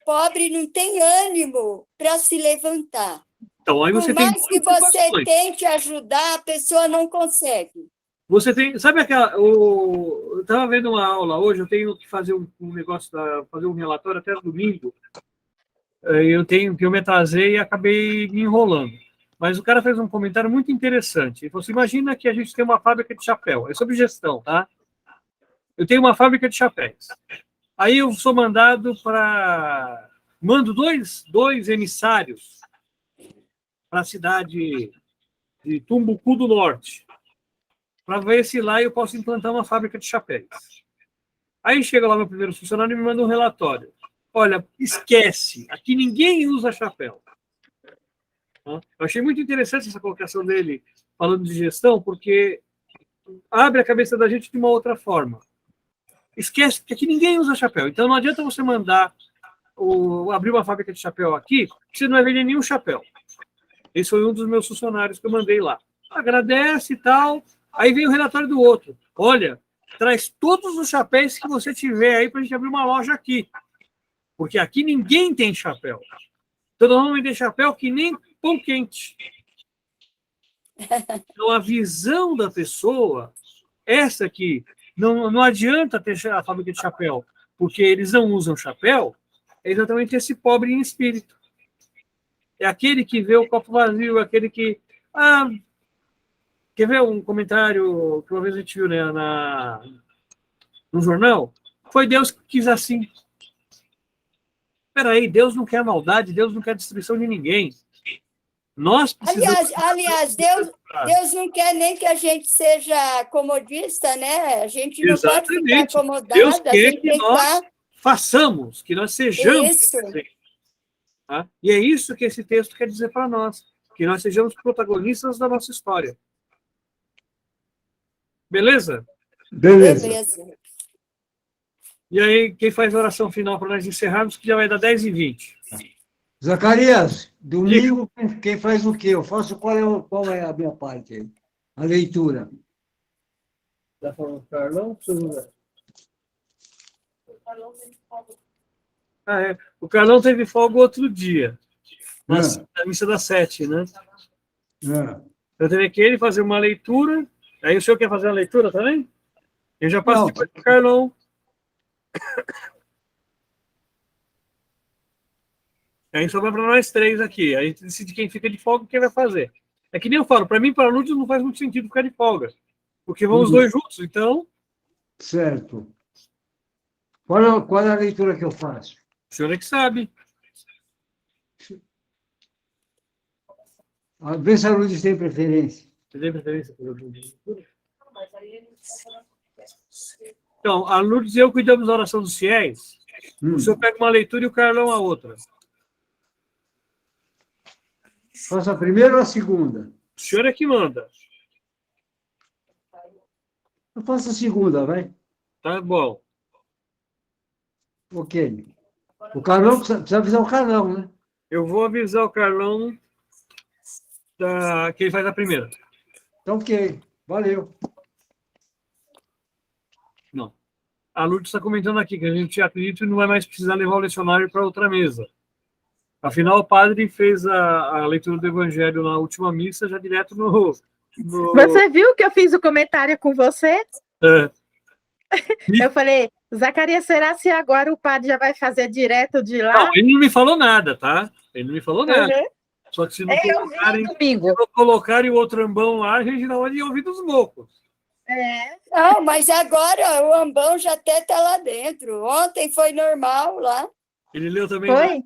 não tem ânimo para se levantar? Então, aí você Por mais que você tente ajudar, a pessoa não consegue. Você tem, sabe aquela... Eu estava vendo uma aula hoje, eu tenho que fazer um negócio, fazer um relatório até domingo. eu me atrasei e acabei me enrolando. Mas o cara fez um comentário muito interessante. Ele falou assim, imagina que a gente tem uma fábrica de chapéu. É sobre gestão, tá? Eu tenho uma fábrica de chapéus. Aí eu sou mandado para... Mando dois emissários para a cidade de Tumbucu do Norte, para ver se lá eu posso implantar uma fábrica de chapéus. Aí chega lá meu primeiro funcionário e me manda um relatório. Olha, esquece, aqui ninguém usa chapéu. Eu achei muito interessante essa colocação dele, falando de gestão, porque abre a cabeça da gente de uma outra forma. Esquece que aqui ninguém usa chapéu. Então não adianta você mandar abrir uma fábrica de chapéu aqui, que você não vai vender nenhum chapéu. Esse foi um dos meus funcionários que eu mandei lá. Agradece e tal. Aí vem o relatório do outro. Olha, traz todos os chapéus que você tiver aí para a gente abrir uma loja aqui. Porque aqui ninguém tem chapéu. Todo mundo tem chapéu que nem pão quente. Então, a visão da pessoa, essa aqui, não adianta ter a fábrica de chapéu, porque eles não usam chapéu, é exatamente esse pobre em espírito. É aquele que vê o copo vazio, aquele que... quer ver um comentário que uma vez a gente viu, né, no jornal? Foi Deus que quis assim. Espera aí, Deus não quer maldade, Deus não quer destruição de ninguém. Nós precisamos... Aliás, Deus não quer nem que a gente seja comodista, né? A gente não pode ficar acomodado. Deus quer a gente que nós façamos, que nós sejamos. Isso. Tá? E é isso que esse texto quer dizer para nós, que nós sejamos protagonistas da nossa história. Beleza? Beleza. E aí, quem faz a oração final para nós encerrarmos, que já vai dar 10h20. Zacarias, domingo, quem faz o quê? Eu faço qual é a minha parte aí? A leitura. Está falando Carlão? O Carlão teve folga outro dia, na missa das 7, né? Eu teria que ele fazer uma leitura. Aí o senhor quer fazer a leitura também? Eu já passo depois para o Carlão. Aí sobra para nós 3 aqui. Aí a gente decide quem fica de folga e quem vai fazer. É que nem eu falo, para mim, para a Lourdes, não faz muito sentido ficar de folga. Porque vamos os dois juntos, então... Certo. Qual é a leitura que eu faço? O senhor é que sabe. Vê se a Lourdes tem preferência. Você tem preferência pela leitura? Então, a Lourdes e eu cuidamos da oração dos fiéis. O senhor pega uma leitura e o Carlão a outra. Faça a primeira ou a segunda? O senhor é que manda. Eu faço a segunda, vai. Tá bom. Ok. O Carlão, precisa avisar o Carlão, né? Eu vou avisar o Carlão que ele faz a primeira. Então, ok. Valeu. Não. A Lourdes está comentando aqui que a gente acredita que não vai mais precisar levar o lecionário para outra mesa. Afinal, o padre fez a leitura do Evangelho na última missa, já direto no... Você viu que eu fiz o comentário com você? É. Eu falei, Zacarias, será se agora o padre já vai fazer direto de lá? Não, ele não me falou nada, tá? Ele não me falou nada. Uhum. Só que se não domingo. colocarem o outro ambão lá, a gente não vai ouvir dos loucos. Não, mas agora o ambão já até está lá dentro. Ontem foi normal lá. Ele leu também Foi?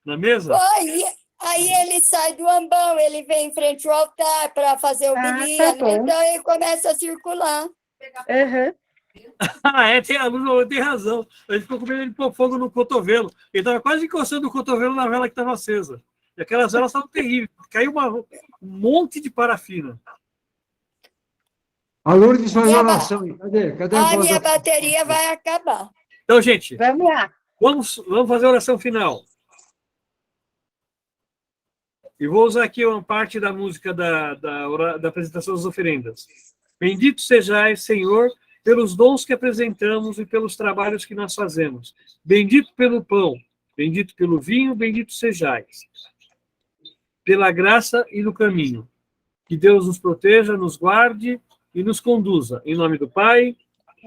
na mesa? Foi. Aí ele sai do ambão, ele vem em frente ao altar para fazer homilia, tá bom. então ele começa a circular. Uhum. A Luz tem razão. A gente ficou com medo de pôr fogo no cotovelo. Ele estava quase encostando o cotovelo na vela que estava acesa. E aquelas velas estavam terríveis. Caiu um monte de parafina. A Lourdes faz oração. Cadê A minha bateria vai acabar. Então, gente, Vamos lá. vamos fazer a oração final. E vou usar aqui uma parte da música da apresentação das oferendas. Bendito sejais, Senhor, pelos dons que apresentamos e pelos trabalhos que nós fazemos. Bendito pelo pão, bendito pelo vinho, bendito sejais. Pela graça e no caminho. Que Deus nos proteja, nos guarde e nos conduza. Em nome do Pai,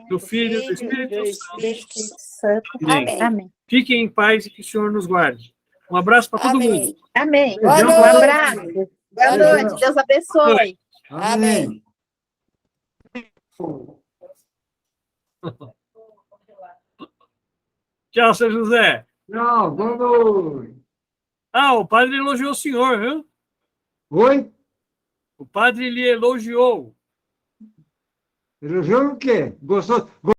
do Filho e do Espírito Santo. Santo. Amém. Amém. Fiquem em paz e que o Senhor nos guarde. Um abraço para todo mundo. Amém. Amém. Boa Beijão Um pra noite. abraço. Boa Boa noite. noite. Deus abençoe. Amém. Tchau, seu José. Não, boa noite. Ah, o padre elogiou o senhor, viu? Oi? O padre lhe elogiou. Elogiou o quê? Gostou?